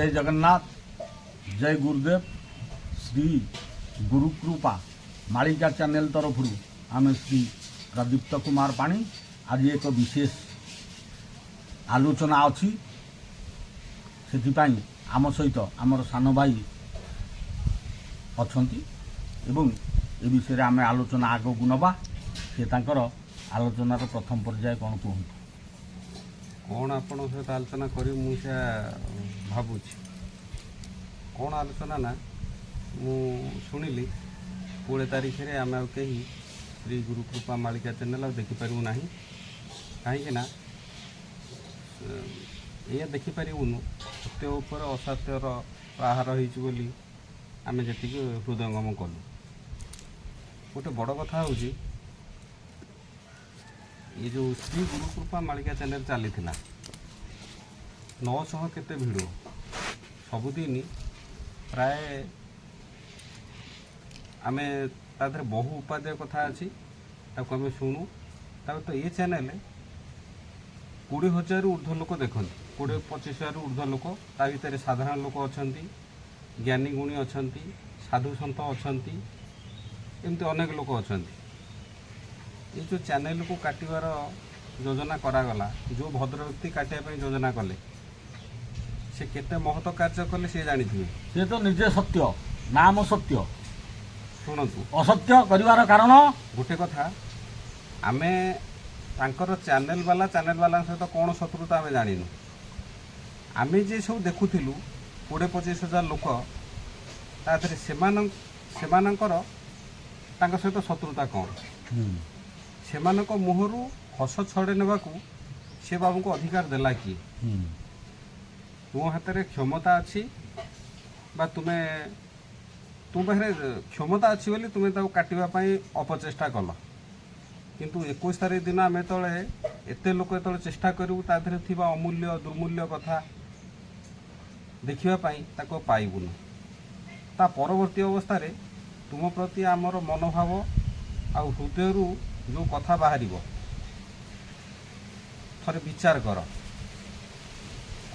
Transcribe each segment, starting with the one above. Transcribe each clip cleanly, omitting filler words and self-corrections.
जय जगन्नाथ, जय गुरुदेव। श्री गुरुकृपा मालिका चैनल तरफ आम श्री प्रदीप्त कुमार पाणी आज एक विशेष आलोचना अच्छी से आम सहित आमर सान भाई अच्छा एवं ए विषय आम आलोचना आग को नवा से आलोचनार प्रथम पर्याय कौन कहूँ कौन आपण सहित आलोचना करी मुझे भावुँ कौन आलोचना ना मु शुणिली 20 तारीख में आम कहीं श्री गुरुकृपा मालिका चैनल देखिपारू ना कहीं ये देखिपारूनु सत्य उपर असत्यर प्रहार होली आम जी हृदयंगम कलु गोटे बड़ कथा हूँ ये जो श्री गुरुकृपा मालिका चैनल चली 900 केते भिडियो सबुदिन प्राय आम तादर बहु उपादेय कथा अच्छी आम शुणु तो ये चैनल 20,000 ऊर्ध्व लोक देखते 20-25,000 ऊर्ध्व लोक ता भर साधारण लोक अच्छा ज्ञानी गुणी अच्छा साधु सन्त अच्छा एमती अनेक लोक अच्छा ये जो चैनल को काटिबार योजना करागला जो भद्र व्यक्ति काटिया योजना कले से केते महत्व कार्य कले सी जानी से तो निजे सत्य नाम सत्य शुणु असत्य करिवार कारण गोटे कथा आमे तांकर चैनल वाला सहित कौन शत्रुता आम जानिनु आमे जे सब देखुथिलु 20-25,000 लोक तादरे सेमानंकर तांका सहित शत्रुता कौन सेमानक मुहरु हस छड़े नेबाकू से बाबू को अधिकार देला किए तुम हाथ में क्षमता अच्छी बा तुम्हें तुम पाखे क्षमता अच्छी बोली तुम्हें ताको काटिबाई अपचेष्टा कल किंतु 21 तारीख दिन आम तले एत लोक जो चेष्टा करूँ तादे थी अमूल्य दुर्मूल्य कथा देखापी पाइबुन ता परवर्ती अवस्था तुम प्रति आमर मनोभाव आ हृदय जो कथा बाहर थे विचार कर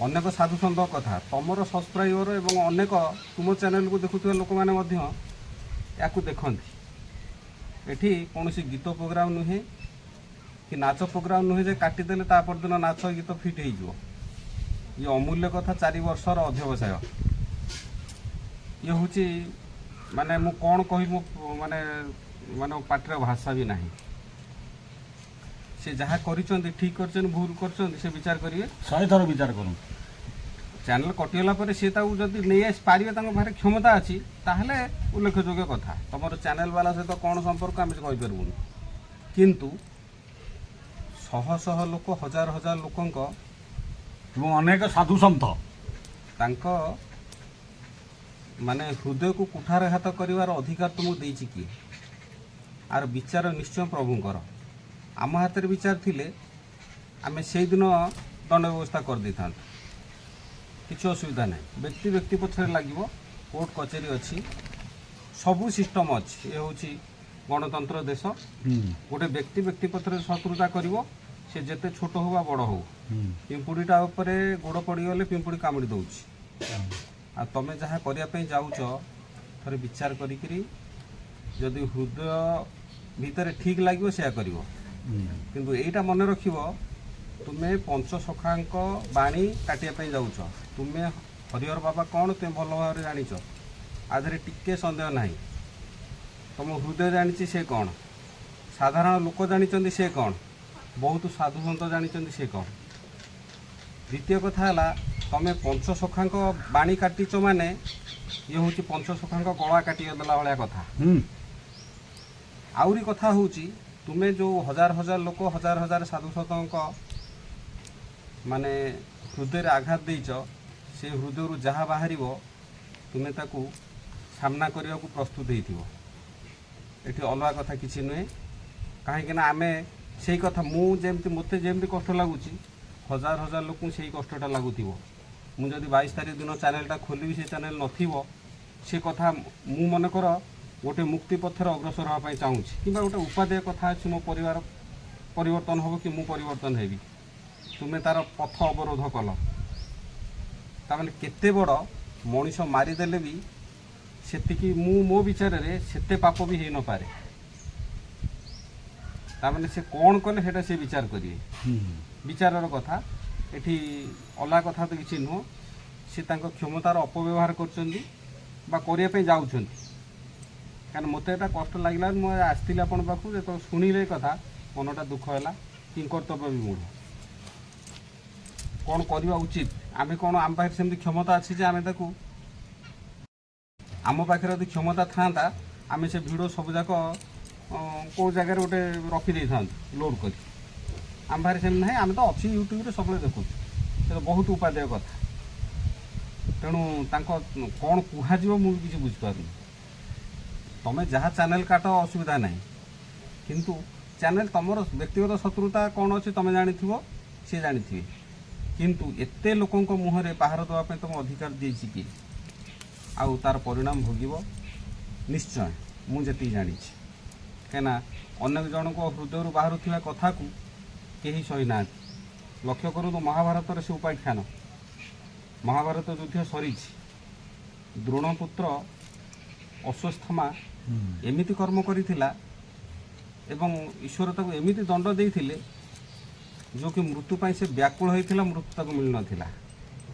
अनेक साधु सन्त कथा तुमर सब्सक्राइबर एवं अनेक तुम चैनल को देखुवा लोक मैंने या देखती एठी कौन सी गीत प्रोग्राम नुहे कि नाच प्रोग्राम नुहे जे काटिदेले तापरदिन नाच गीत फिट हो ये अमूल्य कथा 4 वर्षर अध्यवसाय ये हूँ माने मु कौन कही मो माने माने पाटर भाषा भी नहीं से जहाँ कर ठीक कर भूल कर से विचार करेंगे 100 थर विचार करूँ चैनल कटिगला पर सी जदि नहीं आस पारे बाहर क्षमता अच्छी ताहले उल्लेखयोग्य कथा तुम चैनल वाला सहित कौन संपर्क आम कहीपरूँ किंतु शह शह लोक हजार हजार लोक अनेक साधु सन्त माने हृदय को कुठारघात करिवार अधिकार तुमको देछि किए आर विचार निश्चय प्रभुंकर आम हाथ में विचार थिले आमे से दिन दंड व्यवस्था कर दी था किसी असुविधा नहीं व्यक्ति व्यक्ति पछरे लगे कोर्ट कचेरी अच्छी सबू सिस्टम अच्छी ये हूँ गणतंत्र देश गोटे व्यक्ति व्यक्ति पक्षरे शत्रुता करिवो से जेते छोट हो बा बड़ हो पिंपुड़ीटा उपरे गोड़ पड़गले पिंपुड़ी कामुड़ी दौची आ तमें जहाँ करने जाऊच थे विचार करी जदि हृदय भितर ठीक लगे से कर किंतु एटा मन रख तुम्हें पंचसखा बाणी काटिया जाऊच तुम्हें हरिहर बाबा कौन तुम भल भाव जाच आधे टिके सन्देह ना तुम हृदय जानी से कौन साधारण लोक जानी से कौन बहुत साधु सन्त जानी से कौन द्वितीय कथा है तुम्हें पंचसखा बाणी काटिच माने ये हूँ पंचसखा गला काटिदेला भाया कथा आउरी कथा हूँ तुम्हें जो हजार हजार लोक हजार हजार साधु सन्त माने हृदय आघात देच से हृदय जहाँ बाहर तुम्हें ताकू सामना करने को प्रस्तुत हो अलग कथा किसी नुहे कहीं आम से कथा मुझे मत जमी कष्ट लगुच हजार हजार लोक से कष्टा लगुव मुझे 22 तारीख दिन चैनलटा खोलि से चैनल न से कथा मु मनकर गोटे मुक्ति पथर अग्रसर होगा चाहूँ कि गोटे उपादेय कथा अच्छी मो परिवार परिवर्तन हम कि मु परिवर्तन हेबी तुम्हें तार पथ अवरोध कल ତାମାନେ କେତେ ବଡ଼ ମଣିଷ ମାରିଦେଲେ ବି ସେତିକି ମୋ ବିଚାରରେ ସେତେ ପାପ ବି ହେଇନପାରେ। ତାମାନେ ସେ କ'ଣ କଲେ ସେଇଟା ସେ ବିଚାର କରିବେ। ବିଚାରର କଥା ଏଠି ଅଲଗା କଥା ତ କିଛି ନୁହଁ। ସେ ତାଙ୍କ କ୍ଷମତାର ଅପବ୍ୟବହାର କରୁଛନ୍ତି ବା କରିବା ପାଇଁ ଯାଉଛନ୍ତି। କାରଣ ମୋତେ ଏଇଟା କଷ୍ଟ ଲାଗିଲା, ମୁଁ ଆସିଥିଲି ଆପଣଙ୍କ ପାଖକୁ, ଯେତେବେଳେ ଶୁଣିଲେ ଏ କଥା ମନଟା ଦୁଃଖ ହେଲା। କି କର୍ତ୍ତବ୍ୟ ବି ମୂଳ କ'ଣ କରିବା ଉଚିତ। ଆମେ କ'ଣ ଆମ ପାଖରେ ସେମିତି କ୍ଷମତା ଅଛି ଯେ ଆମେ ତାକୁ, ଆମ ପାଖରେ ଯଦି କ୍ଷମତା ଥାଆନ୍ତା ଆମେ ସେ ଭିଡ଼ିଓ ସବୁଯାକ କେଉଁ ଜାଗାରେ ଗୋଟେ ରଖିଦେଇଥାନ୍ତୁ ଲୋଡ଼୍ କରି। ଆମ ପାଖରେ ସେମିତି ନାହିଁ। ଆମେ ତ ଅଛି ୟୁଟ୍ୟୁବରେ ସବୁବେଳେ ଦେଖୁଛୁ, ସେ ତ ବହୁତ ଉପାଦେୟ କଥା। ତେଣୁ ତାଙ୍କ କ'ଣ କୁହାଯିବ ମୁଁ ବି କିଛି ବୁଝିପାରୁନି। ତମେ ଯାହା ଚ୍ୟାନେଲ୍ କାଟ ଅସୁବିଧା ନାହିଁ, କିନ୍ତୁ ଚ୍ୟାନେଲ୍ ତମର ବ୍ୟକ୍ତିଗତ ଶତ୍ରୁତା କ'ଣ ଅଛି ତମେ ଜାଣିଥିବ, ସିଏ ଜାଣିଥିବେ। କିନ୍ତୁ ଏତେ ଲୋକଙ୍କ ମୁହଁରେ ପାହାର ଦେବା ପାଇଁ ତମ ଅଧିକାର ଦେଇଛି କି? ଆଉ ତାର ପରିଣାମ ଭୋଗିବ ନିଶ୍ଚୟ, ମୁଁ ଯେତିକି ଜାଣିଛି। କାହିଁକିନା ଅନେକ ଜଣଙ୍କ ହୃଦୟରୁ ବାହାରୁଥିବା କଥାକୁ କେହି ସହିନାହାନ୍ତି। ଲକ୍ଷ୍ୟ କରନ୍ତୁ, ମହାଭାରତରେ ସେ ଉପାଖ୍ୟାନ, ମହାଭାରତ ଯୁଦ୍ଧ ସରିଛି, ଦ୍ରୋଣପୁତ୍ର ଅଶ୍ୱତ୍ଥାମା ଏମିତି କର୍ମ କରିଥିଲା ଏବଂ ଈଶ୍ୱର ତାକୁ ଏମିତି ଦଣ୍ଡ ଦେଇଥିଲେ ଯେଉଁକି ମୃତ୍ୟୁ ପାଇଁ ସେ ବ୍ୟାକୁଳ ହୋଇଥିଲା, ମୃତ୍ୟୁ ତାକୁ ମିଳିନଥିଲା।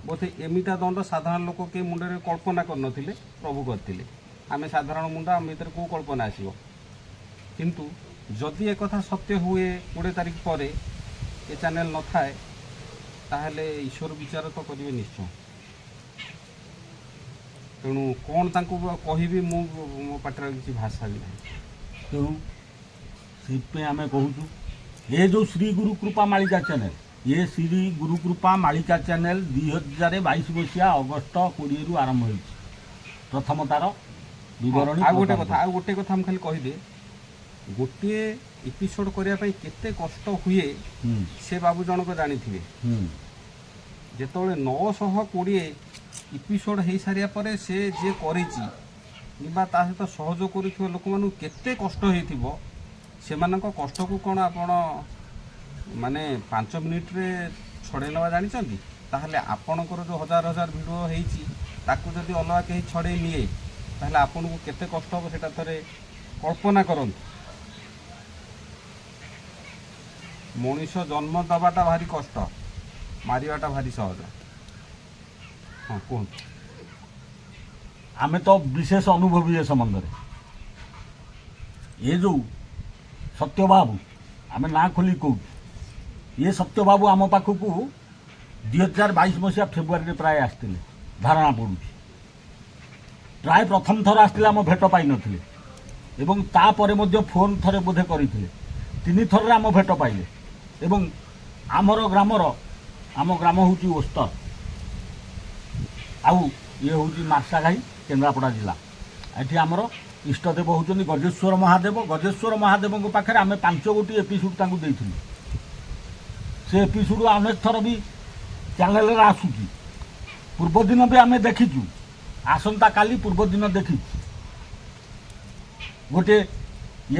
ବୋଧେ ଏମିଟା ଦଣ୍ଡ ସାଧାରଣ ଲୋକ କେହି ମୁଣ୍ଡରେ କଳ୍ପନା କରିନଥିଲେ, ପ୍ରଭୁ କରିଥିଲେ। ଆମେ ସାଧାରଣ ମୁଣ୍ଡ, ଆମ ଭିତରେ କେଉଁ କଳ୍ପନା ଆସିବ। କିନ୍ତୁ ଯଦି ଏକଥା ସତ୍ୟ ହୁଏ 20 ତାରିଖ ପରେ ଏ ଚ୍ୟାନେଲ୍ ନଥାଏ, ତାହେଲେ ଈଶ୍ୱର ବିଚାର ତ କରିବେ ନିଶ୍ଚୟ। ତେଣୁ କ'ଣ ତାଙ୍କୁ କହିବି, ମୁଁ ମୋ ପାଟିରେ କିଛି ଭାଷା ବି ନାହିଁ। ତେଣୁ ସେଇଥିପାଇଁ ଆମେ କହୁଛୁ, ଏ ଯେଉଁ ଶ୍ରୀ ଗୁରୁ କୃପା ମାଳିକା ଚ୍ୟାନେଲ୍, ଏ ଶ୍ରୀ ଗୁରୁ କୃପା ମାଳିକା ଚ୍ୟାନେଲ୍ 2022 ମସିହା ଅଗଷ୍ଟ 20ରୁ ଆରମ୍ଭ ହୋଇଛି। ପ୍ରଥମ ତାର ବିବରଣୀ। ଆଉ ଗୋଟେ କଥା ମୁଁ ଖାଲି କହିଦିଏ, ଗୋଟିଏ ଏପିସୋଡ଼ କରିବା ପାଇଁ କେତେ କଷ୍ଟ ହୁଏ ସେ ବାବୁ ଜଣକ ଜାଣିଥିବେ। ଯେତେବେଳେ 920 ଏପିସୋଡ଼ ହେଇସାରିବା ପରେ ସେ ଯିଏ କରିଛି କିମ୍ବା ତା ସହିତ ସହଯୋଗ କରୁଥିବା ଲୋକମାନଙ୍କୁ କେତେ କଷ୍ଟ ହେଇଥିବ, ସେମାନଙ୍କ କଷ୍ଟକୁ କ'ଣ ଆପଣ ମାନେ 5 ମିନିଟ୍ରେ ଛଡ଼େଇ ନେବା ଜାଣିଛନ୍ତି? ତାହେଲେ ଆପଣଙ୍କର ଯେଉଁ ହଜାର ହଜାର ଭିଡ଼ିଓ ହେଇଛି ତାକୁ ଯଦି ଅଲଗା କେହି ଛଡ଼େଇ ନିଏ, ତାହେଲେ ଆପଣଙ୍କୁ କେତେ କଷ୍ଟ ହେବ ସେଇଟା ଥରେ କଳ୍ପନା କରନ୍ତୁ। ମଣିଷ ଜନ୍ମ ଦେବାଟା ଭାରି କଷ୍ଟ, ମାରିବାଟା ଭାରି ସହଜ। ହଁ କୁହନ୍ତୁ। ଆମେ ତ ବିଶେଷ ଅନୁଭବୀ ଏ ସମ୍ବନ୍ଧରେ। ଏ ଯେଉଁ ସତ୍ୟବାବୁ, ଆମେ ନାଁ ଖୋଲି କହୁଛୁ, ଏ ସତ୍ୟବାବୁ ଆମ ପାଖକୁ 2022 ମସିହା ଫେବୃଆରୀରେ ପ୍ରାୟ ଆସିଥିଲେ, ଧାରଣା ପଡ଼ୁଛି। ପ୍ରାୟ ପ୍ରଥମ ଥର ଆସିଥିଲେ, ଆମ ଭେଟ ପାଇନଥିଲେ ଏବଂ ତାପରେ ମଧ୍ୟ ଫୋନ୍ ଥରେ ବୋଧେ କରିଥିଲେ। 3 ଥରରେ ଆମ ଭେଟ ପାଇଲେ ଏବଂ ଆମ ଗ୍ରାମ ହେଉଛି ଓସ୍ତର, ଆଉ ଇଏ ହେଉଛି ମାର୍ଶାଘାଇ, କେନ୍ଦ୍ରାପଡ଼ା ଜିଲ୍ଲା। ଏଠି ଆମର ଇଷ୍ଟଦେବ ହେଉଛନ୍ତି ଗଜେଶ୍ୱର ମହାଦେବ। ଗଜେଶ୍ୱର ମହାଦେବଙ୍କ ପାଖରେ ଆମେ 5 ଗୋଟି ଏପିସୋଡ଼ ତାଙ୍କୁ ଦେଇଥିଲୁ। ସେ ଏପିସୋଡ଼ ଅନେକ ଥର ବି ଚ୍ୟାନେଲରେ ଆସୁଛି। ପୂର୍ବଦିନ ବି ଆମେ ଦେଖିଛୁ, ଆସନ୍ତାକାଲି ପୂର୍ବଦିନ ଦେଖିଛୁ। ଗୋଟେ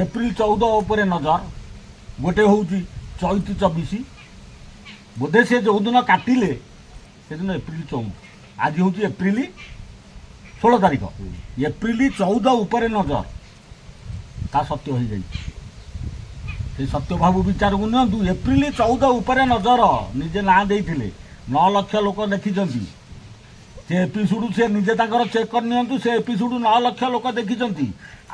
ଏପ୍ରିଲ 14 ଉପରେ ନଜର, ଗୋଟେ ହେଉଛି ଚୈତି 24। ବୋଧେ ସେ ଯେଉଁଦିନ କାଟିଲେ ସେଦିନ ଏପ୍ରିଲ 14, ଆଜି ହେଉଛି ଏପ୍ରିଲ 16 ତାରିଖ। ଏପ୍ରିଲ 14 ଉପରେ ନଜର, ତା ସତ୍ୟ ହୋଇଯାଇଛି। ସେ ସତ୍ୟବାବୁ ବିଚାରକୁ ନିଅନ୍ତୁ। ଏପ୍ରିଲ 14 ଉପରେ ନଜର ନିଜେ ନାଁ ଦେଇଥିଲେ, 9 ଲକ୍ଷ ଲୋକ ଦେଖିଛନ୍ତି। ସେ ଏପିସୋଡ଼ ସେ ନିଜେ ତାଙ୍କର ଚେକ୍ କରି ନିଅନ୍ତୁ। ସେ ଏପିସୋଡ଼ 9 ଲକ୍ଷ ଲୋକ ଦେଖିଛନ୍ତି।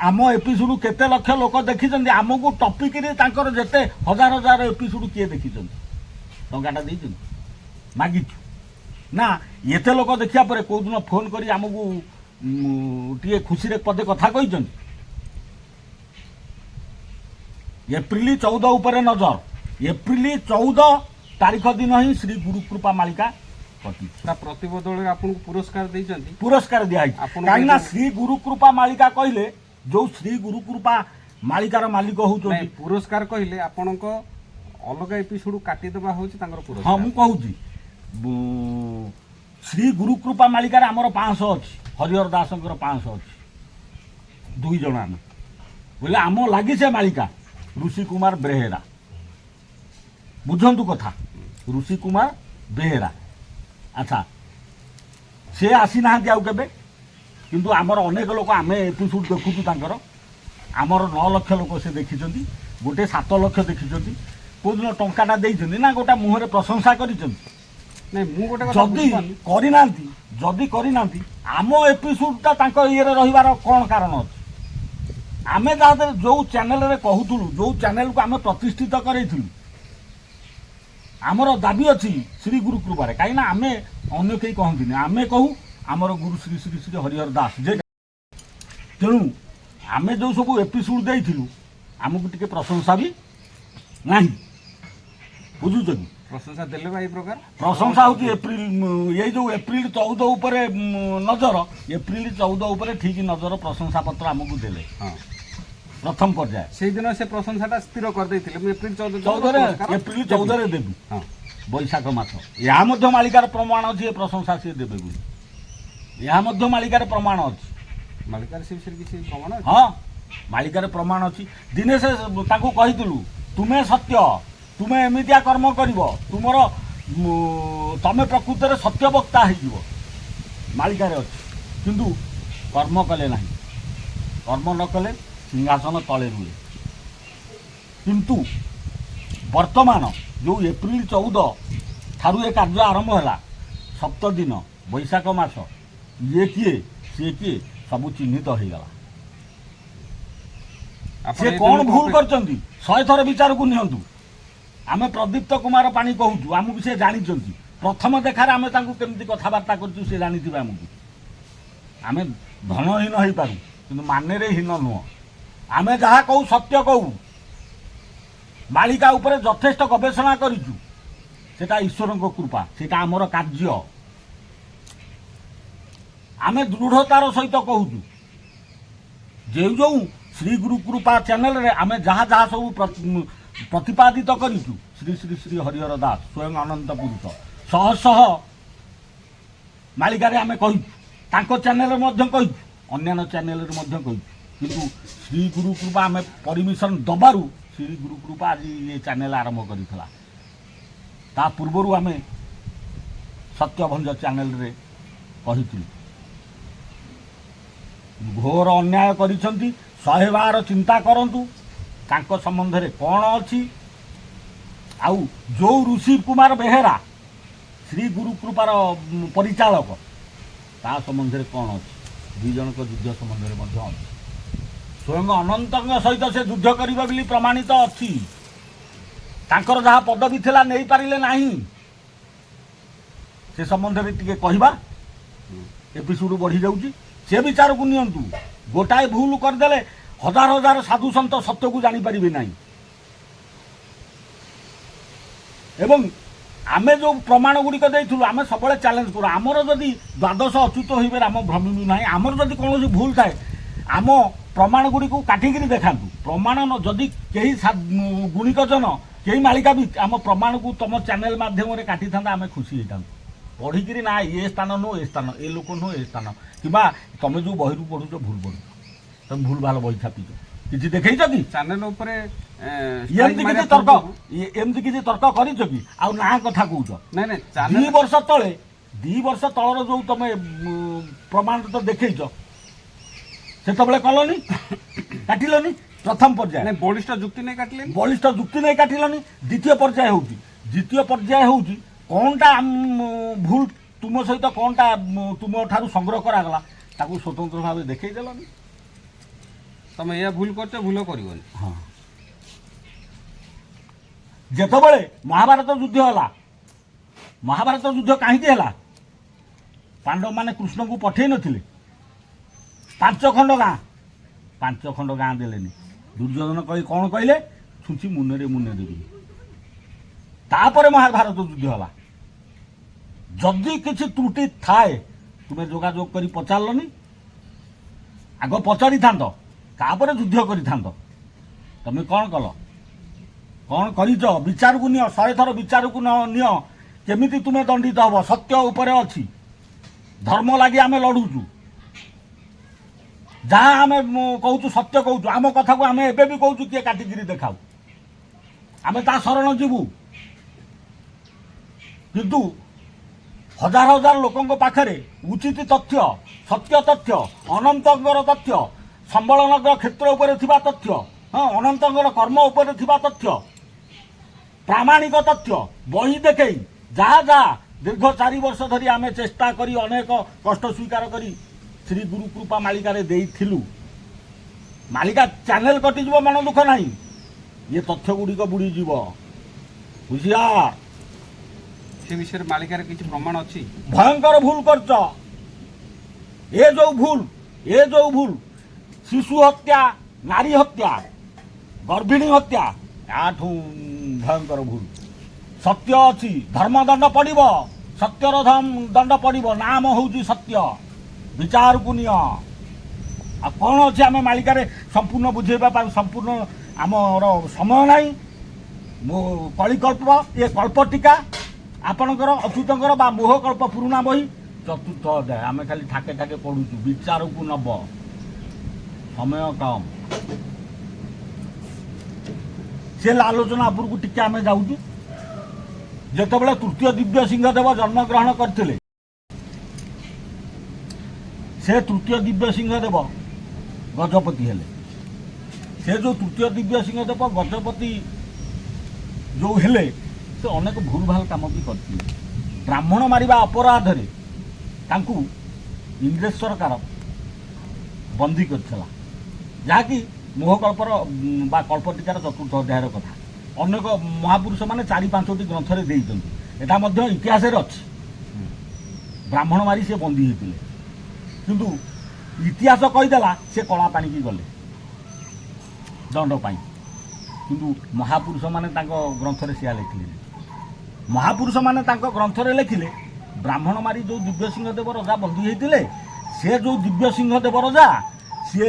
ଆମ ଏପିସୋଡ଼ କେତେ ଲକ୍ଷ ଲୋକ ଦେଖିଛନ୍ତି? ଆମକୁ ଟପିକରେ ତାଙ୍କର ଯେତେ ହଜାର ହଜାର ଏପିସୋଡ଼ କିଏ ଦେଖିଛନ୍ତି? ଟଙ୍କାଟା ଦେଇଛନ୍ତି, ମାଗିଛୁ ନା? ଏତେ ଲୋକ ଦେଖିବା ପରେ କେଉଁଦିନ ଫୋନ୍ କରି ଆମକୁ ଟିକେ ଖୁସିରେ ପଦେ କଥା କହିଛନ୍ତି? ଏପ୍ରିଲ 14 ଉପରେ ନଜର, ଏପ୍ରିଲ 14 ତାରିଖ ଦିନ ହିଁ ଶ୍ରୀ ଗୁରୁକୃପା ମାଳିକା କଟିଛି। ତା ପ୍ରତିବଦଳରେ ଆପଣଙ୍କୁ ପୁରସ୍କାର ଦେଇଛନ୍ତି? ପୁରସ୍କାର ଦିଆହେଇଛି। କାହିଁକିନା ଶ୍ରୀ ଗୁରୁକୃପା ମାଳିକା କହିଲେ, ଯେଉଁ ଶ୍ରୀ ଗୁରୁକୃପା ମାଳିକାର ମାଲିକ ହେଉଛନ୍ତି, ପୁରସ୍କାର କହିଲେ ଆପଣଙ୍କ ଅଲଗା ଏପିସୋଡ଼ କାଟିଦେବା ହେଉଛି ତାଙ୍କର ପୁରସ୍କାର। ହଁ, ମୁଁ କହୁଛି ଶ୍ରୀ ଗୁରୁକୃପା ମାଳିକାରେ ଆମର 500 ଅଛି, ହରିହର ଦାସଙ୍କର 500 ଅଛି। 2 ଜଣ ଆମେ ବୋଲେ ଆମ ଲାଗି ସେ ମାଳିକା ଋଷି କୁମାର ବେହେରା। ବୁଝନ୍ତୁ କଥା, ଋଷି କୁମାର ବେହେରା। ଆଚ୍ଛା, ସେ ଆସିନାହାନ୍ତି ଆଉ କେବେ। କିନ୍ତୁ ଆମର ଅନେକ ଲୋକ ଆମେ ଏପିସୋଡ୍ ଦେଖୁଛୁ ତାଙ୍କର, ଆମର 9 ଲକ୍ଷ ଲୋକ ସେ ଦେଖିଛନ୍ତି, ଗୋଟେ 7 ଲକ୍ଷ ଦେଖିଛନ୍ତି। କେଉଁଦିନ ଟଙ୍କାଟା ଦେଇଛନ୍ତି ନା ଗୋଟେ ମୁହଁରେ ପ୍ରଶଂସା କରିଛନ୍ତି? ନାଇଁ ମୁଁ ଗୋଟେ କଥା ଯଦି ବୁଝିପାରୁନି। କରିନାହାନ୍ତି ଆମ ଏପିସୋଡଟା ତାଙ୍କ ଇଏରେ ରହିବାର କ'ଣ କାରଣ ଅଛି? ଆମେ ଯାହା ଯେଉଁ ଚ୍ୟାନେଲରେ କହୁଥିଲୁ, ଯେଉଁ ଚ୍ୟାନେଲକୁ ଆମେ ପ୍ରତିଷ୍ଠିତ କରେଇଥିଲୁ, ଆମର ଦାବି ଅଛି ଶ୍ରୀ ଗୁରୁ କୃପାରେ। କାହିଁକିନା ଆମେ ଅନ୍ୟ କେହି କହନ୍ତିନି, ଆମେ କହୁ ଆମର ଗୁରୁ ଶ୍ରୀ ଶ୍ରୀ ଶ୍ରୀ ହରିହର ଦାସ ଯେ। ତେଣୁ ଆମେ ଯେଉଁ ସବୁ ଏପିସୋଡ୍ ଦେଇଥିଲୁ ଆମକୁ ଟିକେ ପ୍ରଶଂସା ବି ନାହିଁ, ବୁଝୁଛ କି? ପ୍ରଶଂସା ଦେଲେ ବା ଏଇ ପ୍ରକାର ପ୍ରଶଂସା ହେଉଛି ଏଇ ଯେଉଁ ଏପ୍ରିଲ 14 ଉପରେ ନଜର, ଏପ୍ରିଲ 14 ଉପରେ ଠିକ୍ ନଜର ପ୍ରଶଂସା ପତ୍ର ଆମକୁ ଦେଲେ। ହଁ ପ୍ରଥମ ପର୍ଯ୍ୟାୟ ସେଇଦିନ ସେ ପ୍ରଶଂସାଟା ସ୍ଥିର କରିଦେଇଥିଲେ ମୁଁ ଏପ୍ରିଲ 14ରେ ଏପ୍ରିଲ 14ରେ ଦେବି, ହଁ ବୈଶାଖ ମାସ। ଏହା ମଧ୍ୟ ମାଳିକାର ପ୍ରମାଣ ଅଛି ଏ ପ୍ରଶଂସା ସିଏ ଦେବେ ବୋଲି, ଏହା ମଧ୍ୟ ମାଳିକାରେ ପ୍ରମାଣ ଅଛି। ମାଳିକାରେ ସେ ବିଷୟରେ କିଛି ପ୍ରମାଣ ଅଛି? ହଁ, ମାଳିକାରେ ପ୍ରମାଣ ଅଛି। ଦିନେ ସେ ତାଙ୍କୁ କହିଥିଲୁ ତୁମେ ସତ୍ୟ, ତୁମେ ଏମିତିଆ କର୍ମ କରିବ, ତମେ ପ୍ରକୃତରେ ସତ୍ୟବକ୍ତା ହେଇଯିବ, ମାଳିକାରେ ଅଛି। କିନ୍ତୁ କର୍ମ କଲେ ନାହିଁ, କର୍ମ ନ କଲେ ସିଂହାସନ ତଳେ ରୁହେ। କିନ୍ତୁ ବର୍ତ୍ତମାନ ଯେଉଁ ଏପ୍ରିଲ 14 ଠାରୁ ଏ କାର୍ଯ୍ୟ ଆରମ୍ଭ ହେଲା, 7 ଦିନ ବୈଶାଖ ମାସ, ଇଏ କିଏ ସିଏ କିଏ ସବୁ ଚିହ୍ନିତ ହେଇଗଲା। ଆପଣ ସେ ଏଇ କ'ଣ ଦିନ ଭୁଲ କରିଛନ୍ତି 100 ଥର ବିଚାରକୁ ନିଅନ୍ତୁ। ଆମେ ପ୍ରଦୀପ୍ତ କୁମାର ପାଣି କହୁଛୁ, ଆମକୁ ସେ ଜାଣିଛନ୍ତି। ପ୍ରଥମ ଦେଖାରେ ଆମେ ତାଙ୍କୁ କେମିତି କଥାବାର୍ତ୍ତା କରୁଛୁ ସେ ଜାଣିଥିବେ ଆମକୁ। ଆମେ ଧନହୀନ ହେଇପାରୁ କିନ୍ତୁ ମାନେରେ ହୀନ ନୁହଁ। ଆମେ ଯାହା କହୁ ସତ୍ୟ କହୁ। ମାଳିକା ଉପରେ ଯଥେଷ୍ଟ ଗବେଷଣା କରିଛୁ, ସେଟା ଈଶ୍ୱରଙ୍କ କୃପା, ସେଟା ଆମର କାର୍ଯ୍ୟ। ଆମେ ଦୃଢ଼ତାର ସହିତ କହୁଛୁ। ଯେଉଁ ଶ୍ରୀ ଗୁରୁ କୃପା ଚ୍ୟାନେଲରେ ଆମେ ଯାହା ଯାହା ସବୁ ପ୍ରତିପାଦିତ କରିଛୁ, ଶ୍ରୀ ଶ୍ରୀ ଶ୍ରୀ ହରିହର ଦାସ ସ୍ୱୟଂ ଅନନ୍ତ ପୁରୁଷ ଶହ ଶହ ମାଳିକାରେ ଆମେ କହିଛୁ, ତାଙ୍କ ଚ୍ୟାନେଲରେ ମଧ୍ୟ କହିଛୁ, ଅନ୍ୟାନ୍ୟ ଚ୍ୟାନେଲରେ ମଧ୍ୟ କହିଛୁ। କିନ୍ତୁ ଶ୍ରୀ ଗୁରୁ କୃପା ଆମେ ପରମିଶନ ଦେବାରୁ ଶ୍ରୀ ଗୁରୁ କୃପା ଆଜି ଏ ଚ୍ୟାନେଲ ଆରମ୍ଭ କରିଥିଲା। ତା ପୂର୍ବରୁ ଆମେ ସତ୍ୟଭଞ୍ଜ ଚ୍ୟାନେଲରେ କହିଥିଲୁ। ଘୋର ଅନ୍ୟାୟ କରିଛନ୍ତି, 100 ବାର ଚିନ୍ତା କରନ୍ତୁ ତାଙ୍କ ସମ୍ବନ୍ଧରେ କ'ଣ ଅଛି। ଆଉ ଯେଉଁ ଋଷି କୁମାର ବେହେରା ଶ୍ରୀ ଗୁରୁ କୃପାର ପରିଚାଳକ, ତା ସମ୍ବନ୍ଧରେ କ'ଣ ଅଛି? 2 ଜଣଙ୍କ ଯୁଦ୍ଧ ସମ୍ବନ୍ଧରେ ମଧ୍ୟ ଅଛି। ସ୍ୱୟଂ ଅନନ୍ତଙ୍କ ସହିତ ସେ ଯୁଦ୍ଧ କରିବେ ବୋଲି ପ୍ରମାଣିତ ଅଛି। ତାଙ୍କର ଯାହା ପଦବୀ ଥିଲା ନେଇପାରିଲେ ନାହିଁ, ସେ ସମ୍ବନ୍ଧରେ ଟିକେ କହିବା। ଏପିସୋଡ୍ ବଢ଼ିଯାଉଛି, ସେ ବିଚାରକୁ ନିଅନ୍ତୁ। ଗୋଟାଏ ଭୁଲ କରିଦେଲେ ହଜାର ହଜାର ସାଧୁ ସନ୍ଥ ସତ୍ୟକୁ ଜାଣିପାରିବେ ନାହିଁ। ଏବଂ ଆମେ ଯେଉଁ ପ୍ରମାଣ ଗୁଡ଼ିକ ଦେଇଥିଲୁ ଆମେ ସବୁବେଳେ ଚ୍ୟାଲେଞ୍ଜ କରୁ। ଆମର ଯଦି ଦ୍ୱାଦଶ ଅଚ୍ୟୁତ ହୋଇବେ ରାମ ଭ୍ରମିବି ନାହିଁ। ଆମର ଯଦି କୌଣସି ଭୁଲ ଥାଏ ଆମ ପ୍ରମାଣ ଗୁଡ଼ିକୁ କାଟିକିରି ଦେଖାନ୍ତୁ। ପ୍ରମାଣ ଯଦି କେହି ଗୁଣିକ ଜନ କେହି ମାଳିକାବିତ୍ ଆମ ପ୍ରମାଣକୁ ତମ ଚ୍ୟାନେଲ ମାଧ୍ୟମରେ କାଟିଥାନ୍ତା, ଆମେ ଖୁସି ହେଇଥାନ୍ତୁ। ପଢ଼ିକିରି ନା ଏ ସ୍ଥାନ ନୁହଁ ଏ ସ୍ଥାନ, ଏ ଲୋକ ନୁହଁ ଏ ସ୍ଥାନ, କିମ୍ବା ତମେ ଯେଉଁ ବହିରୁ ପଢ଼ୁଛ ଭୁଲ ପଢ଼ୁଛ, ତମେ ଭୁଲ ଭାଲ ବହି ଛାପିଛ, କିଛି ଦେଖେଇଛ କି? ଚ୍ୟାନେଲ ଉପରେ ଏମିତି କିଛି ତର୍କ କରିଛ କି? ଆଉ ନା କଥା କହୁଛ। ନାଇଁ ନାଇଁ 2 ବର୍ଷ ତଳେ 2 ବର୍ଷ ତଳର ଯେଉଁ ତମେ ପ୍ରମାଣ ତ ଦେଖେଇଛ, ସେତେବେଳେ କଲନି, କାଟିଲନି। ପ୍ରଥମ ପର୍ଯ୍ୟାୟ ବଳିଷ୍ଠ ଯୁକ୍ତି ନେଇ କାଟିଲେ, ବଳିଷ୍ଠ ଯୁକ୍ତି ନେଇ କାଟିଲନି। ଦ୍ୱିତୀୟ ପର୍ଯ୍ୟାୟ ହେଉଛି କ'ଣଟା ଭୁଲ ତୁମ ସହିତ, କ'ଣଟା ତୁମ ଠାରୁ ସଂଗ୍ରହ କରାଗଲା, ତାକୁ ସ୍ୱତନ୍ତ୍ର ଭାବେ ଦେଖେଇ ଦେଲନି। ତମେ ଏହା ଭୁଲ କରୁଛ, ଭୁଲ କରିବନି। ହଁ, ଯେତେବେଳେ ମହାଭାରତ ଯୁଦ୍ଧ ହେଲା, ମହାଭାରତ ଯୁଦ୍ଧ କାହିଁକି ହେଲା? ପାଣ୍ଡବମାନେ କୃଷ୍ଣଙ୍କୁ ପଠେଇ ନଥିଲେ? 5 ଖଣ୍ଡ ଗାଁ ଦେଲେନି। ଦୁର୍ଯ୍ୟୋଧନ କ'ଣ କହିଲେ? ଛୁଞ୍ଚି ମୁନରେ ଦେବି। ତାପରେ ମହାଭାରତ ଯୁଦ୍ଧ ହେଲା। ଯଦି କିଛି ତ୍ରୁଟି ଥାଏ ତୁମେ ଯୋଗାଯୋଗ କରି ପଚାରିଲନି, ଆଗ ପଚାରିଥାନ୍ତ, ତାପରେ ଯୁଦ୍ଧ କରିଥାନ୍ତ। ତମେ କ'ଣ କଲ? କ'ଣ କରିଛ? ବିଚାରକୁ ନିଅ, 100 ଥର ବିଚାରକୁ ନିଅ। କେମିତି ତୁମେ ଦଣ୍ଡିତ ହେବ? ସତ୍ୟ ଉପରେ ଅଛି, ଧର୍ମ ଲାଗି ଆମେ ଲଢ଼ୁଛୁ। ଯାହା ଆମେ କହୁଛୁ ସତ୍ୟ କହୁଛୁ। ଆମ କଥାକୁ ଆମେ ଏବେ ବି କହୁଛୁ, କିଏ କାଟିକିରି ଦେଖାଉ, ଆମେ ତା ଶରଣ ଯିବୁ। କିନ୍ତୁ हजार हजार लोकों पाखरे उचित तथ्य सत्य तथ्य अनंतर तथ्य संबलनगर क्षेत्र उपरे थिबा तथ्य हाँ अनंतर कर्म उपरे थिबा तथ्य प्रामाणिक तथ्य बही देखई जहाँ जहाँ दीर्घ 4 वर्ष धरी आमे चेष्टा करी अनेक कष्ट स्वीकार करी श्री गुरु कृपा मालिका देइथिलु मालिका चैनल कटिଯିବ मन दुख नहीं ये तथ्य गुड़िक बुड़ीज हुशियार से विषय में मालिकार किसी प्रमाण अच्छी भयंकर भूल करच ये जो भूल शिशु हत्या नारी हत्या गर्भिणी हत्या याठू भयंकर भूल सत्य अच्छी धर्मदंड पड़ब सत्यर दंड पड़ब नाम हूँ सत्य विचार को निय आ कौन अच्छे आम मालिकार संपूर्ण बुझेबा संपूर्ण आमर समय नहीं मो कलिकल्प ये कल्प टीका आपणकर अच्युतंकर बा मोहकल्प पुरुणा बही चतुर्थ अध्याय आम खाली ठाके ठाके पढ़ुचु विचार को नब समय कम से आलोचना उपरकू टिके आम जाऊँ जितेबाला तृतीय दिव्य सिंहदेव जन्मग्रहण करते से तृतीय दिव्य सिंहदेव गजपति हेले से जो तृतीय दिव्य सिंहदेव गजपति जो हेले से अनेक भूल भाल काम भी करते ब्राह्मण मारिबा अपराध रे तांकू इंग्रेज सरकार बंदी करथिला जहाँकि मोहकल्पर बा कल्पटिकार चतुर्थ अध्यायर कथा अनेक महापुरुष माने 4-5टी ग्रंथ रे देइछन्ति एटा मध्य इतिहास रे अछि ब्राह्मण मारी से बंदी हेतिले किंतु इतिहास कहीदेला से कला पानी की गले दंड पाई किंतु महापुरुष माने तांको ग्रंथ रे सिया लिखिले महापुरुष माने तांको ग्रंथ रे लिखिले ब्राह्मण मारी जो दिव्य सिंहदेव रजा बंदी हेतिले से जो दिव्य सिंहदेव रजा सी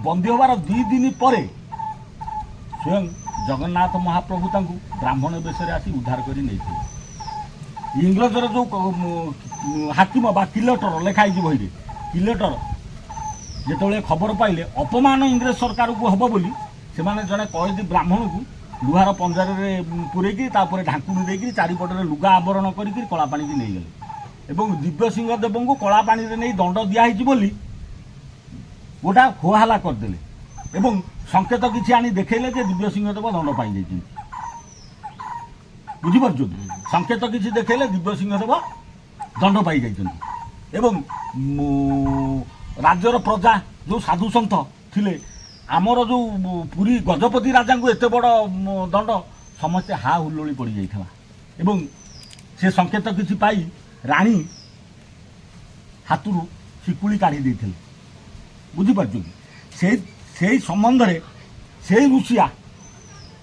बंदी होबार 2 दिन पर स्वयं जगन्नाथ महाप्रभु तांको ब्राह्मण बेश आसी उद्धार करी नहीं इंग्लजर जो हाकिम बा किलेटर लिखाई बही किलेटर जिते खबर पाइले अपमान इंग्रेज सरकार को हम बोली से जड़े कैदी ब्राह्मण को लुहार पंजार पूरेकी ढाकुणी देकर चारिपटे लुगा आवरण करके कला पानी की नहीं गले एवं दिव्य सिंहदेव को कला पानी नहीं दंड दिखाई बोली गोटा होहाला करदे एवं संकेत किसी आनी देखले जे दिव्य सिंहदेव दंड पाई जाइए बुझीपार संकेत किसी देखले दिव्य सिंहदेव दंड पाई जाइए एवं राज्यर प्रजा जो साधु सन्थ थिले आमर जो पुरी गजपति राजा को एत बड़ दंड समस्ते हा हुल्लोड़ी पड़ जाइए एवं से संकेत किसी पाई राणी हाथरू शिकुड़ी काढ़ी देते बुझीपार से संबंध में से ऋषिया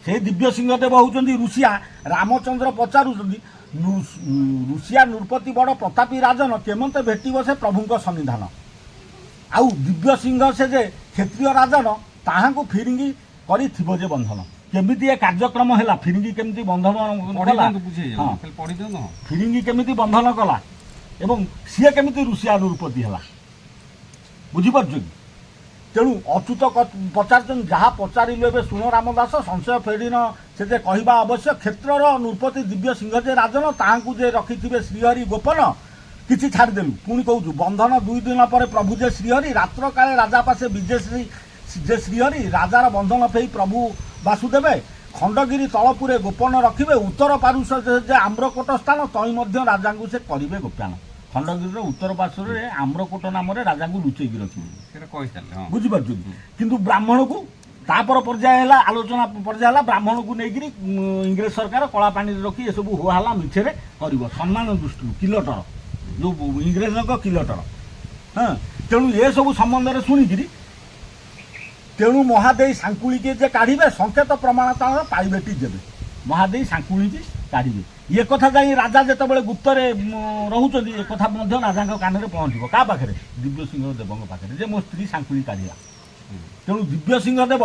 से दिव्य सिंहदेव होउचंदी ऋषिया रामचंद्र पचारुचंदी ऋषिया नृपति बड़ प्रतापी राजन केमते भेटिब से प्रभुଙ୍କ सन्निधान आउ दिव्य सिंह से जे क्षेत्रीय राजन ताहांको फिरिंगी करी थिबो जे बंधन केमिति ए कार्यक्रम हैला फिरिंगी केमिति बंधन कला फिरिंगी केमिति बंधन कला एवं सी केमिति ऋषिया नृपति हैला बुझीपार तेणु अच्युत पचार जहाँ पचारे शुण रामदास संशय फेड़ीन से कहवा अवश्य क्षेत्रर नृपति दिव्य सिंह जे राजन ताकू जे रखिथे श्रीहरि गोपन किसी छाड़देलु पुणी कहूँ बंधन 2 दिन पर प्रभु जे श्रीहरि रात्र काले राजा पासे विजय जे श्रीहरि राजार बंधन फेई प्रभु वासुदेव खंडगिरी तलपुरे गोपन रखिबे उत्तर पारुष जे आम्रकोट स्थान तई मध्य राजा को से करिवे गोपान खंडगिरी उत्तर पार्श्व में आम्रकोट नाम राजा को लुचेक रखिए बुझीपार किंतु ब्राह्मण को तापर पर्याय है आलोचना पर्याय ब्राह्मण को लेकर इंग्रेज सरकार कला पानी रखी ये सब होहाला मिछरे कर सम्मान दृष्टि किलटर जो इंग्रेज किलटर हाँ तेणु ये सब संबंध में शुणिकी तेणु महादेई सांकुली के जे काढ़े संकेत प्रमाण पाइबे देवे महादेई सांकुली की काढ़े ये कथा जाई राजा जिते गुप्तर रोचे एक कथा राजा कान में पहुँचो क्या पाखे दिव्य सिंहदेव पाखे जे मो स्त्री सांकुली काढ़ा तेणु दिव्य सिंहदेव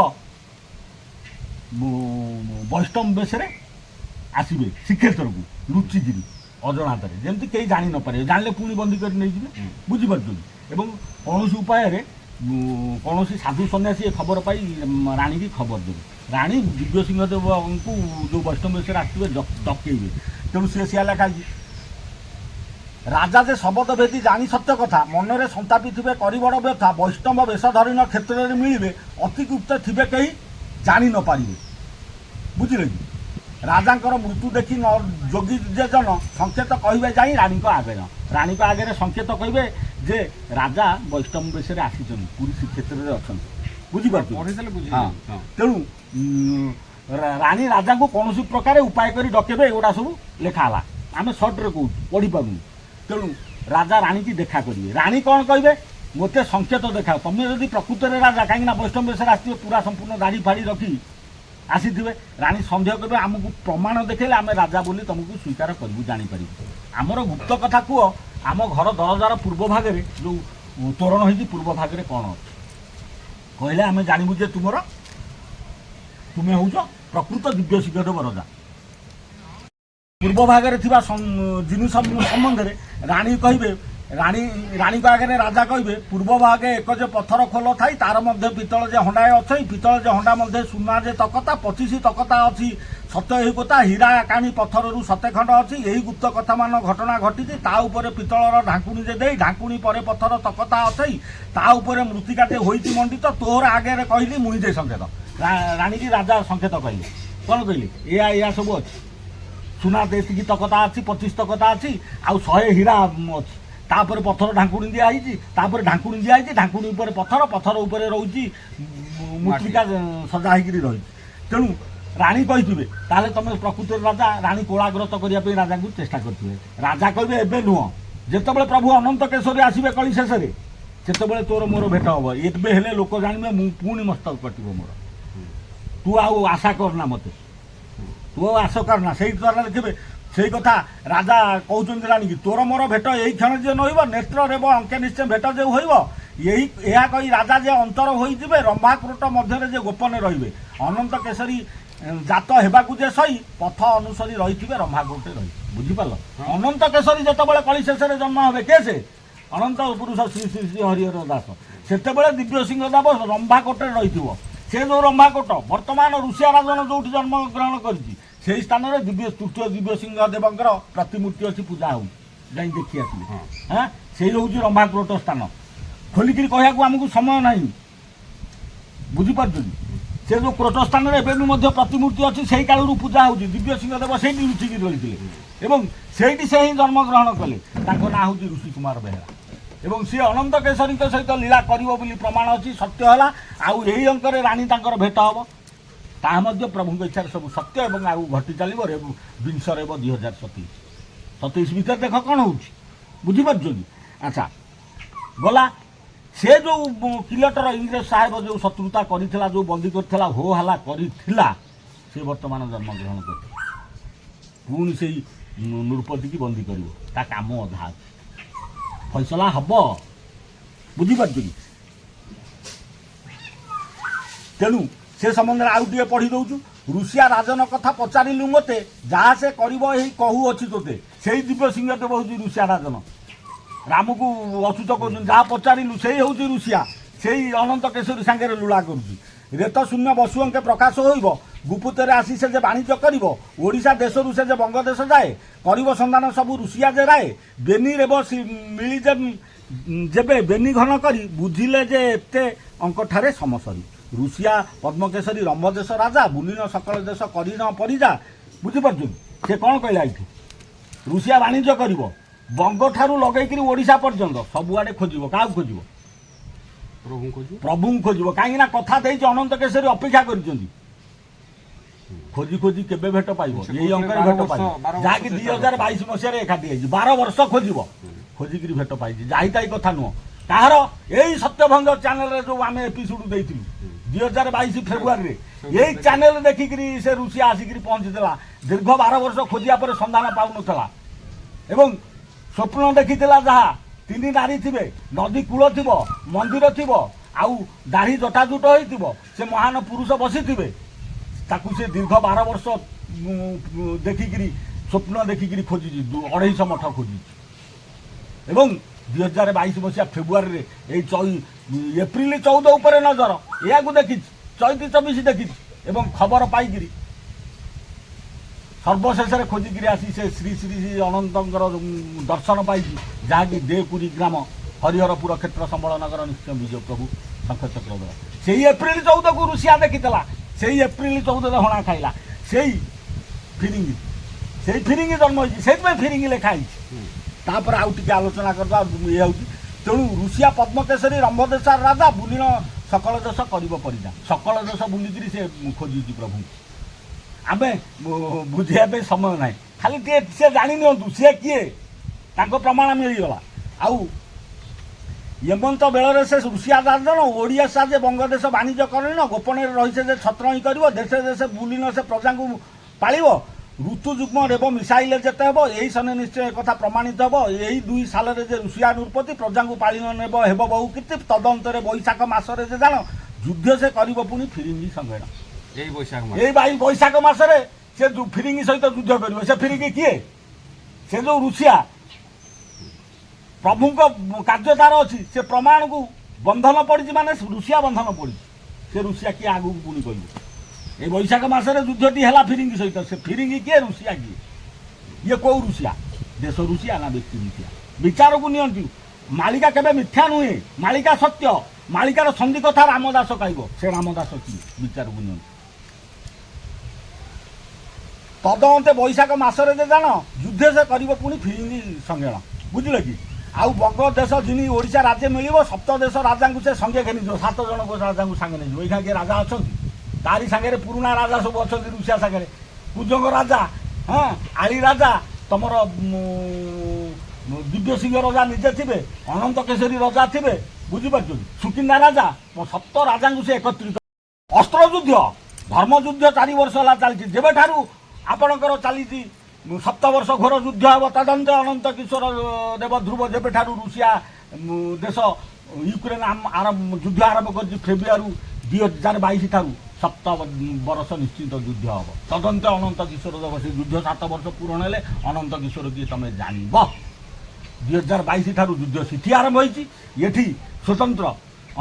वैष्णव बेश आसवे श्रीक्षेत्र को लुचिकी अजणात जमी कहीं जानी न पारे जाने पुणी बंदी कर नहीं जाए बुझीपार एवं कौन उपाय कौन साधु सन्यासी खबर पाई राणी की खबर देवे राणी दिव्य सिंहदेव को जो वैष्णव बेश आसवे डकेबे तेणु सी सिया लेखा রাজা যে শবদ ভেদি জানি সত্য কথা মନରେ সন্তাপি থিবে করি বড় ব্যথা বৈষ্ণব বেশ ধরিন ক্ষেত্রে মিলিবে অতি গুপ্ত থিবে কেহি জানি ন পারিবে বুঝিলে কি রাজাঙ্কর মৃত্যু দেখি যোগী যে জন সংকেত কহিবে যাই রানীଙ୍କ ଆଗରେ ରାଣୀଙ୍କ ଆଗରେ ସଂକେତ କହିବେ ଯେ ରାଜା ବୈଷ୍ଣବ ବେଶରେ ଆସିଛନ୍ତି ପୁରୀ ଶ୍ରୀକ୍ଷେତ୍ରରେ ଅଛନ୍ତି ବୁଝିପାରୁଛୁ ପଢ଼ିଦେଲେ ବୁଝିବେ ହଁ ତେଣୁ ରାଣୀ ରାଜାଙ୍କୁ କୌଣସି ପ୍ରକାର ଉପାୟ କରି ଡକେଇବେ ଏଗୁଡ଼ା ସବୁ ଲେଖା ହେଲା ଆମେ ସର୍ଟରେ କହୁଛୁ ପଢ଼ିପାରୁନୁ ତେଣୁ ରାଜା ରାଣୀକି ଦେଖା କରିବେ ରାଣୀ କ'ଣ କହିବେ ମୋତେ ସଂକେତ ଦେଖାଅ ତମେ ଯଦି ପ୍ରକୃତରେ ରାଜା କାହିଁକିନା ବୈଷ୍ଣବ ବେଶରେ ଆସିଥିବେ ପୁରା ସମ୍ପୂର୍ଣ୍ଣ ଦାଢ଼ି ଫାଡ଼ି ରଖି ଆସିଥିବେ ରାଣୀ ସନ୍ଦେହ କରିବେ ଆମକୁ ପ୍ରମାଣ ଦେଖେଇଲେ ଆମେ ରାଜା ବୋଲି ତମକୁ ସ୍ୱୀକାର କରିବୁ ଜାଣିପାରିବୁ ଆମର ଗୁପ୍ତ କଥା କୁହ ଆମ ଘର ଦରଜାର ପୂର୍ବ ଭାଗରେ ଯେଉଁ ତୋରଣ ହେଇଛି ପୂର୍ବ ଭାଗରେ କ'ଣ ଅଛି କହିଲେ ଆମେ ଜାଣିବୁ ଯେ ତୁମେ ହେଉଛ ପ୍ରକୃତ ଦିବ୍ୟ ଶିଖର ରାଜା ପୂର୍ବ ଭାଗରେ ଥିବା ଜିନିଷ ସମ୍ବନ୍ଧରେ ରାଣୀ କହିବେ ରାଣୀଙ୍କ ଆଗରେ ରାଜା କହିବେ ପୂର୍ବ ଭାଗେ ଏକ ଯେ ପଥର ଖୋଲ ଥାଇ ତାର ମଧ୍ୟ ପିତ୍ତଳ ଯେ ହଣ୍ଡାଏ ଅଛି ପିତ୍ତଳ ଯେ ହଣ୍ଡା ମଧ୍ୟ ସୁନା ଯେ ତକତା 25 ତକତା ଅଛି ସତ ଏହି କଥା ହୀରା କାଣି ପଥରରୁ 7 ଖଣ୍ଡ ଅଛି ଏହି ଗୁପ୍ତ କଥା ମାନ ଘଟଣା ଘଟିଛି ତା ଉପରେ ପିତ୍ତଳର ଢାଙ୍କୁଣୀ ଯେ ଦେଇ ଢାଙ୍କୁଣୀ ପରେ ପଥର ତକତା ଅଛି ତା ଉପରେ ମୃତ୍ତିକାଟେ ହୋଇଛି ମଣ୍ଡିତ ତୋର ଆଗରେ କହିଲି ମୁଇଁ ଯେ ସଂକେତ ରାଣୀକି ରାଜା ସଂକେତ କହିଲେ କ'ଣ କହିଲେ ଏଇଆ ସବୁ ଅଛି ସୁନା ଏତିକି ତକତା ଅଛି 25 ତକତା ଅଛି ଆଉ 100 ହୀରା ଅଛି ତାପରେ ପଥର ଢାଙ୍କୁଣୀ ଦିଆହେଇଛି ତାପରେ ଢାଙ୍କୁଣୀ ଦିଆହେଇଛି ଢାଙ୍କୁଣୀ ଉପରେ ପଥର ଉପରେ ରହୁଛି ମୃତ୍ତିକା ସଜା ହେଇକିରି ରହିଛି ତେଣୁ ରାଣୀ କହିଥିବେ ତାହେଲେ ତମେ ପ୍ରକୃତରେ ରାଜା ରାଣୀ କୋଳାଗ୍ରତ କରିବା ପାଇଁ ରାଜାଙ୍କୁ ଚେଷ୍ଟା କରିଥିବେ ରାଜା କହିବେ ଏବେ ନୁହଁ ଯେତେବେଳେ ପ୍ରଭୁ ଅନନ୍ତ କେଶରୀ ଆସିବେ କଳି ଶେଷରେ ସେତେବେଳେ ତୋର ମୋର ଭେଟ ହବ ଏବେ ହେଲେ ଲୋକ ଜାଣିବେ ମୁଁ ପୁଣି ମସ୍ତକ କଟିବ ମୋର ତୁ ଆଉ ଆଶା କରନା ମୋତେ ତୁ ଆଉ ଆଶା କରନା ସେଇ ଦ୍ୱାରା ଦେଖିବେ ସେଇ କଥା ରାଜା କହୁଛନ୍ତି ରାଣୀକି ତୋର ମୋର ଭେଟ ଏଇ କ୍ଷଣ ଯେ ନହିବ ନେତ୍ର ରେବ ଅଙ୍କେ ନିଶ୍ଚୟ ଭେଟ ଯେ ହୋଇବ ଏହା କହି ରାଜା ଯେ ଅନ୍ତର ହୋଇଯିବେ ରମ୍ଭାକୃଟ ମଧ୍ୟରେ ଯେ ଗୋପନେ ରହିବେ ଅନନ୍ତ କେଶରୀ ଜାତ ହେବାକୁ ଯେ ସହି ପଥ ଅନୁସରି ରହିଥିବେ ରମ୍ଭାକୃଟେ ରହିବେ ବୁଝିପାରିଲ ଅନନ୍ତ କେଶରୀ ଯେତେବେଳେ କଳି ଶେଷରେ ଜନ୍ମ ହେବେ କେ ସେ ଅନନ୍ତ ପୁରୁଷ ଶ୍ରୀ ଶ୍ରୀ ଶ୍ରୀ ହରିହର ଦାସ ସେତେବେଳେ ଦିବ୍ୟ ସିଂହ ଦେବ ରମ୍ଭାକୋଟରେ ରହିଥିବ ସେ ଯେଉଁ ରମ୍ଭାକୋଟ ବର୍ତ୍ତମାନ ଋଷିଆ ରାଜନ ଯେଉଁଠି ଜନ୍ମଗ୍ରହଣ କରିଛି ସେହି ସ୍ଥାନରେ ତୃତୀୟ ଦିବ୍ୟ ସିଂହ ଦେବଙ୍କର ପ୍ରତିମୂର୍ତ୍ତି ଅଛି ପୂଜା ହେଉଛି ଯାଇ ଦେଖି ଆସିଲେ ହଁ ସେଇ ହେଉଛି ରମ୍ଭାକୋଟ ସ୍ଥାନ ଖୋଲିକିରି କହିବାକୁ ଆମକୁ ସମୟ ନାହିଁ ବୁଝିପାରୁଛନ୍ତି ସେ ଯେଉଁ କ୍ରୋଟ ସ୍ଥାନରେ ଏବେ ବି ମଧ୍ୟ ପ୍ରତିମୂର୍ତ୍ତି ଅଛି ସେଇ କାଳରୁ ପୂଜା ହେଉଛି ଦିବ୍ୟ ସିଂହ ଦେବ ସେଇଠି ଲୁଚିକି ରହିଥିଲେ ଏବଂ ସେଇଠି ସେ ହିଁ ଜନ୍ମଗ୍ରହଣ କଲେ ତାଙ୍କ ନାଁ ହେଉଛି ଋଷି କୁମାର ବେହେରା ଏବଂ ସିଏ ଅନନ୍ତ କେଶରୀଙ୍କ ସହିତ ଲୀଳା କରିବ ବୋଲି ପ୍ରମାଣ ଅଛି ସତ୍ୟ ହେଲା ଆଉ ଏହି ଅଙ୍କରେ ରାଣୀ ତାଙ୍କର ଭେଟ ହେବ ତାହା ମଧ୍ୟ ପ୍ରଭୁଙ୍କ ଇଚ୍ଛାରେ ସବୁ ସତ୍ୟ ଏବଂ ଆଉ ଘଟି ଚାଲିବ ବିଂଶ ରେବ 2027 ଭିତରେ ଦେଖ କ'ଣ ହେଉଛି ବୁଝିପାରୁଛନ୍ତି ଆଚ୍ଛା ଗଲା ସେ ଯେଉଁ କିଲଟର ଇଂରେଜ ସାହେବ ଯେଉଁ ଶତ୍ରୁତା କରିଥିଲା ଯେଉଁ ବନ୍ଦୀ କରିଥିଲା ହୋ ହାଲା କରିଥିଲା ସେ ବର୍ତ୍ତମାନ ଜନ୍ମଗ୍ରହଣ କରିଥିଲା ପୁଣି ସେଇ ନୃପତିକି ବନ୍ଦୀ କରିବ ତା କାମ ଅଧା ଅଛି ଫଇସଲା ହବ ବୁଝିପାରୁଛନ୍ତି ତେଣୁ ସେ ସମ୍ବନ୍ଧରେ ଆଉ ଟିକେ ପଢ଼ି ଦେଉଛୁ ଋଷିଆ ରାଜନ କଥା ପଚାରିଲୁ ମୋତେ ଯାହା ସେ କରିବ ଏହି କହୁଅଛି ତୋତେ ସେଇ ଦିବ୍ୟ ସିଂହ ଦେବ ହେଉଛି ଋଷିଆ ରାଜନ ରାମକୁ ଅଚ୍ୟୁତ କରୁଛନ୍ତି ଯାହା ପଚାରିଲୁ ସେଇ ହେଉଛି ଋଷିଆ ସେଇ ଅନନ୍ତ କେଶରୀ ସାଙ୍ଗରେ ଲୁଳା କରୁଛି ରେତ ଶୂନ୍ୟ ବସୁ ଅଙ୍କେ ପ୍ରକାଶ ହୋଇବ ଗୁପୁତରେ ଆସି ସେ ଯେ ବାଣିଜ୍ୟ କରିବ ଓଡ଼ିଶା ଦେଶରୁ ସେ ଯେ ବଙ୍ଗଦେଶ ଯାଏ କରିବ ସନ୍ଧାନ ସବୁ ଋଷିଆ ଯେ ରାଏ ବେନି ରେବ ମିଳି ଯେବେ ବେନି ଘନ କରି ବୁଝିଲେ ଯେ ଏତେ ଅଙ୍କଠାରେ ସମସରି ଋଷିଆ ପଦ୍ମକେଶରୀ ରମ୍ଭ ଦେଶ ରାଜା ବୁଲିନ ସକଳ ଦେଶ କରିନ ପରିଜା ବୁଝିପାରୁଛନ୍ତି ସେ କ'ଣ କହିଲା ଏଇଠି ଋଷିଆ ବାଣିଜ୍ୟ କରିବ ବଙ୍ଗଠାରୁ ଲଗେଇକିରି ଓଡ଼ିଶା ପର୍ଯ୍ୟନ୍ତ ସବୁଆଡ଼େ ଖୋଜିବ କାହାକୁ ଖୋଜିବ ପ୍ରଭୁଙ୍କୁ ଖୋଜିବ କାହିଁକିନା କଥା ଦେଇଛି ଅନନ୍ତ କେଶରୀ ଅପେକ୍ଷା କରିଛନ୍ତି ଖୋଜି ଖୋଜି କେବେ ଭେଟ ପାଇବ ଏଇ ଅଙ୍କରେ ଭେଟ ପାଇବ ଯାହାକି 2022 ମସିହାରେ ଏକାଠି ହେଇଛି 12 ବର୍ଷ ଖୋଜିବ ଖୋଜିକିରି ଭେଟ ପାଇଛି ଯାହିତାଇ କଥା ନୁହଁ କାହାର ଏଇ ସତ୍ୟଭଙ୍ଗ ଚ୍ୟାନେଲରେ ଯେଉଁ ଆମେ ଏପିସୋଡ ଦେଇଥିଲୁ 2022 ଫେବୃଆରୀରେ ଏଇ ଚ୍ୟାନେଲ ଦେଖିକିରି ସେ ଋଷିଆ ଆସିକିରି ପହଞ୍ଚିଥିଲା ଦୀର୍ଘ 12 ବର୍ଷ ଖୋଜିବା ପରେ ସନ୍ଧାନ ପାଉନଥିଲା ଏବଂ ସ୍ୱପ୍ନ ଦେଖିଥିଲା ଯାହା 3 ନାରୀ ଥିବେ ନଦୀ କୂଳ ଥିବ ମନ୍ଦିର ଥିବ ଆଉ ଦାଢ଼ି ଜଟାଜୁଟ ହୋଇଥିବ ସେ ମହାନ ପୁରୁଷ ବସିଥିବେ ତାକୁ ସେ ଦୀର୍ଘ 12 ବର୍ଷ ଦେଖିକିରି ସ୍ୱପ୍ନ ଦେଖିକିରି ଖୋଜିଛି 250 ମଠ ଖୋଜିଛି ଏବଂ 2022 ମସିହା ଫେବୃଆରୀରେ ଏଇ ଏପ୍ରିଲ 14 ଉପରେ ନଜର ଏହାକୁ ଦେଖିଛି ଚୈତି 24 ଦେଖିଛି ଏବଂ ଖବର ପାଇକିରି ସର୍ବଶେଷରେ ଖୋଜିକିରି ଆସି ସେ ଶ୍ରୀ ଶ୍ରୀ ଶ୍ରୀ ଅନନ୍ତଙ୍କର ଦର୍ଶନ ପାଇଛି, ଯାହାକି ଦେପୁରୀ ଗ୍ରାମ ହରିହରପୁର କ୍ଷେତ୍ର ସମ୍ବଳ ନଗର ନିଶ୍ଚୟ ବିଜୟ ପ୍ରଭୁ ଶଙ୍ଖଚକ୍ର ଧର। ସେଇ ଏପ୍ରିଲ 14କୁ ରୁଷିଆ ଦେଖିଥିଲା, ସେଇ ଏପ୍ରିଲ 14ରେ ହଣା ଖାଇଲା, ସେଇ ଫିରିଙ୍ଗି ଜନ୍ମ ହେଇଛି, ସେଇଥିପାଇଁ ଫିରିଙ୍ଗି ଲେଖା ହେଇଛି। ତାପରେ ଆଉ ଟିକେ ଆଲୋଚନା କରିଦେବା ଇଏ ହେଉଛି। ତେଣୁ ରୁଷିଆ ପଦ୍ମକେଶରୀ ରମ୍ଭ ଦେଶର ରାଜା, ବୁଲିନ ସକଳ ଦେଶ କରିବ ପରିଧାନ। ସକଳ ଦେଶ ବୁଲିକିରି ସେ ଖୋଜିଛି ପ୍ରଭୁଙ୍କୁ। ଆମେ ବୁଝିବା ପାଇଁ ସମୟ ନାହିଁ, ଖାଲି ଟିକେ ସେ ଜାଣି ନିଅନ୍ତୁ ସିଏ କିଏ, ତାଙ୍କ ପ୍ରମାଣ ମିଳିଗଲା। ଆଉ ଏମନ୍ତ ବେଳରେ ସେ ରୁଷିଆ ରାଜନ ଓଡ଼ିଆ ସାଜେ ବଙ୍ଗଦେଶ ବାଣିଜ୍ୟ କରିନ, ଗୋପନରେ ରହିছে ଯେ ଛତ୍ର ହିଁ କରିବ, ଦେଶେ ଦେଶେ ବୁଲିନ ସେ ପ୍ରଜାଙ୍କୁ ପାଳିବ, ଋତୁ ଯୁଗ୍ମ ରେବ ମିଶାଇଲେ ଯେତେ ହେବ, ଏହି ସନେ ନିଶ୍ଚୟ ଏକଥା ପ୍ରମାଣିତ ହେବ, ଏହି 2 ସାଲରେ ଯେ ରୁଷିଆ ନୃପତି ପ୍ରଜାଙ୍କୁ ପାଳିନ ନେବ ହେବ ବହୁ କୀର୍ତ୍ତି, ତଦନ୍ତରେ ବୈଶାଖ ମାସରେ ଯେ ଜାଣ ଯୁଦ୍ଧ ସେ କରିବ ପୁଣି ଫିରିଙ୍ଗି ସଙ୍ଗେଣ। ଏଇ ବୈଶାଖ ମାସରେ ସେ ଫିରିଙ୍ଗି ସହିତ ଯୁଦ୍ଧ କରିବ। ସେ ଫିରିଙ୍ଗି କିଏ? ସେ ଯେଉଁ ରୁଷିଆ ପ୍ରଭୁଙ୍କ କାର୍ଯ୍ୟ ତାର ଅଛି, ସେ ପ୍ରମାଣକୁ ବନ୍ଧନ ପଡ଼ିଛି, ମାନେ ରୁଷିଆ ବନ୍ଧନ ପଡ଼ିଛି। ସେ ରୁଷିଆ କିଏ ଆଗକୁ ପୁଣି କହିବ। এই বৈশাখ মাসের যুদ্ধটি হেলা ফিরিঙ্গি সহিত। সে ফিরিঙ্গি কিଏ? ରୁଷିଆ କିଏ? ଇଏ କେଉଁ ରୁଷିଆ? ଦେଶ ରୁଷିଆ ନା ବ୍ୟକ୍ତି ରୁଷିଆ? ବିଚାରକୁ ନିଅନ୍ତୁ। ମାଳିକା କେବେ ମିଥ୍ୟା ନୁହେଁ, ମାଳିକା ସତ୍ୟ। ମାଳିକାର ସନ୍ଧି କଥା ରାମଦାସ କହିବ, ସେ ରାମଦାସ କିଏ? ବିଚାରକୁ ନିଅନ୍ତୁ। ତଦନ୍ତେ ବୈଶାଖ ମାସରେ ଯେ ଜାଣ ଯୁଦ୍ଧ ସେ କରିବ ପୁଣି ଫିରିଙ୍ଗି ସଙ୍ଗେଣ। ବୁଝିଲେ କି? ଆଉ ବଙ୍ଗ ଦେଶ ଜିନି ଓଡ଼ିଶା ରାଜ୍ୟ ମିଳିବ, ସପ୍ତ ଦେଶ ରାଜାଙ୍କୁ ସେ ସଙ୍ଗେ ଘେନିଯିବ। 7 ଜଣ ରାଜାଙ୍କୁ ସାଙ୍ଗେ ନେଇଯିବ। ଏଇଖା କିଏ ରାଜା ଅଛନ୍ତି? ତାରି ସାଙ୍ଗରେ ପୁରୁଣା ରାଜା ସବୁ ଅଛନ୍ତି ରୁଷିଆ ସାଙ୍ଗରେ। କୁଜଙ୍ଗ ରାଜା, ହଁ, ଆଳି ରାଜା, ତମର ଦିବ୍ୟ ସିଂହ ରାଜା ନିଜେ ଥିବେ, ଅନନ୍ତ କେଶରୀ ରାଜା ଥିବେ, ବୁଝିପାରୁଛନ୍ତି, ସୁକିନ୍ଦା ରାଜା, 7 ରାଜାଙ୍କୁ ସେ ଏକତ୍ରିତ। ଅସ୍ତ୍ର ଯୁଦ୍ଧ, ଧର୍ମ ଯୁଦ୍ଧ 4 ବର୍ଷ ହେଲା ଚାଲିଛି। ଯେବେଠାରୁ ଆପଣଙ୍କର ଚାଲିଛି 7 ବର୍ଷ ଘୋର ଯୁଦ୍ଧ ହେବ, ତଦନ୍ତ ଅନନ୍ତ କିଶୋର ଦେବ ଧ୍ରୁବ ଯେବେଠାରୁ ରୁଷିଆ ଦେଶ ୟୁକ୍ରେନ ଯୁଦ୍ଧ ଆରମ୍ଭ କରିଛି ଫେବୃଆରୀ 2022 ଠାରୁ 7 ବର୍ଷ ନିଶ୍ଚିତ ଯୁଦ୍ଧ ହେବ। ତଦନ୍ତ ଅନନ୍ତ କିଶୋର ଦେବ, ସେ ଯୁଦ୍ଧ 7 ବର୍ଷ ପୂରଣ ହେଲେ ଅନନ୍ତ କିଶୋର କିଏ ତମେ ଜାଣିବ। 2022 ଠାରୁ ଯୁଦ୍ଧ ସେଠି ଆରମ୍ଭ ହୋଇଛି। ଏଠି ସ୍ୱତନ୍ତ୍ର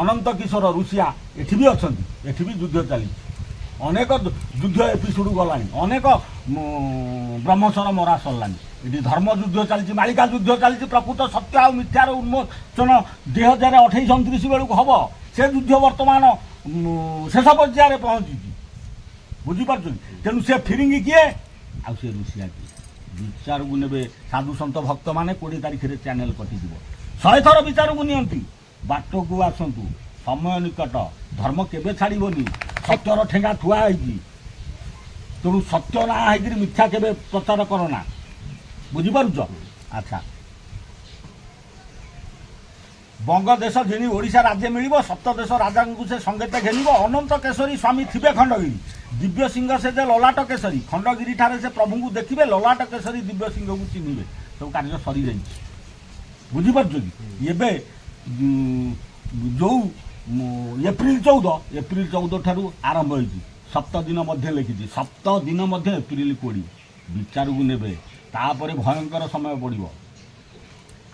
ଅନନ୍ତ କିଶୋର ରୁଷିଆ ଏଠି ବି ଅଛନ୍ତି, ଏଠି ବି ଯୁଦ୍ଧ ଚାଲିଛି। ଅନେକ ଯୁଦ୍ଧ ଏପିସୋଡ଼ ଗଲାଣି, ଅନେକ ବ୍ରହ୍ମସର ମରା ସରିଲାଣି। ଏଠି ଧର୍ମ ଯୁଦ୍ଧ ଚାଲିଛି, ମାଳିକା ଯୁଦ୍ଧ ଚାଲିଛି। ପ୍ରକୃତ ସତ୍ୟ ଆଉ ମିଥ୍ୟାର ଉନ୍ମୋଚନ 2028-29 ବେଳକୁ ହେବ। ସେ ଯୁଦ୍ଧ ବର୍ତ୍ତମାନ ଶେଷ ପର୍ଯ୍ୟାୟରେ ପହଞ୍ଚିଛି, ବୁଝିପାରୁଛନ୍ତି। ତେଣୁ ସେ ଫିରିଙ୍ଗି କିଏ ଆଉ ସେ ରୁଷିଆ କିଏ? ବିଚାରକୁ ନେବେ ସାଧୁ ସନ୍ଥ ଭକ୍ତମାନେ। 20 ତାରିଖରେ ଚ୍ୟାନେଲ କଟିଯିବ। 100 ଥର ବିଚାରକୁ ନିଅନ୍ତୁ, ବାଟକୁ ଆସନ୍ତୁ, ସମୟ ନିକଟ, ଧର୍ମ କେବେ ଛାଡ଼ିବନି। ସତ୍ୟର ଠେଙ୍ଗା ଥୁଆ ହେଇଛି, ତେଣୁ ସତ୍ୟ ନା ହେଇକିରି ମିଥ୍ୟା କେବେ ପ୍ରଚାର କର ନା, ବୁଝିପାରୁଛ? ଆଚ୍ଛା, ବଙ୍ଗ ଦେଶ ଜିଣି ଓଡ଼ିଶା ରାଜ୍ୟ ମିଳିବ, 7 ଦେଶ ରାଜାଙ୍କୁ ସେ ସଙ୍ଗେତେ ଘେନିବ। ଅନନ୍ତ କେଶରୀ ସ୍ୱାମୀ ଥିବେ ଖଣ୍ଡଗିରି, ଦିବ୍ୟ ସିଂହ ସେ ଯେ ଲଲାଟ କେଶରୀ। ଖଣ୍ଡଗିରି ଠାରେ ସେ ପ୍ରଭୁଙ୍କୁ ଦେଖିବେ, ଲଲାଟ କେଶରୀ ଦିବ୍ୟ ସିଂହକୁ ଚିହ୍ନିବେ। ସବୁ କାର୍ଯ୍ୟ ସରିଯାଇଛି, ବୁଝିପାରୁଛ କି? ଏବେ ଯେଉଁ ଏପ୍ରିଲ 14 ଠାରୁ ଆରମ୍ଭ ହୋଇଛି, 7 ଦିନ ମଧ୍ୟ ଲେଖିଛି, 7 ଦିନ ମଧ୍ୟ ଏପ୍ରିଲ 20 ବିଚାରକୁ ନେବେ। ତାପରେ ଭୟଙ୍କର ସମୟ ପଡ଼ିବ।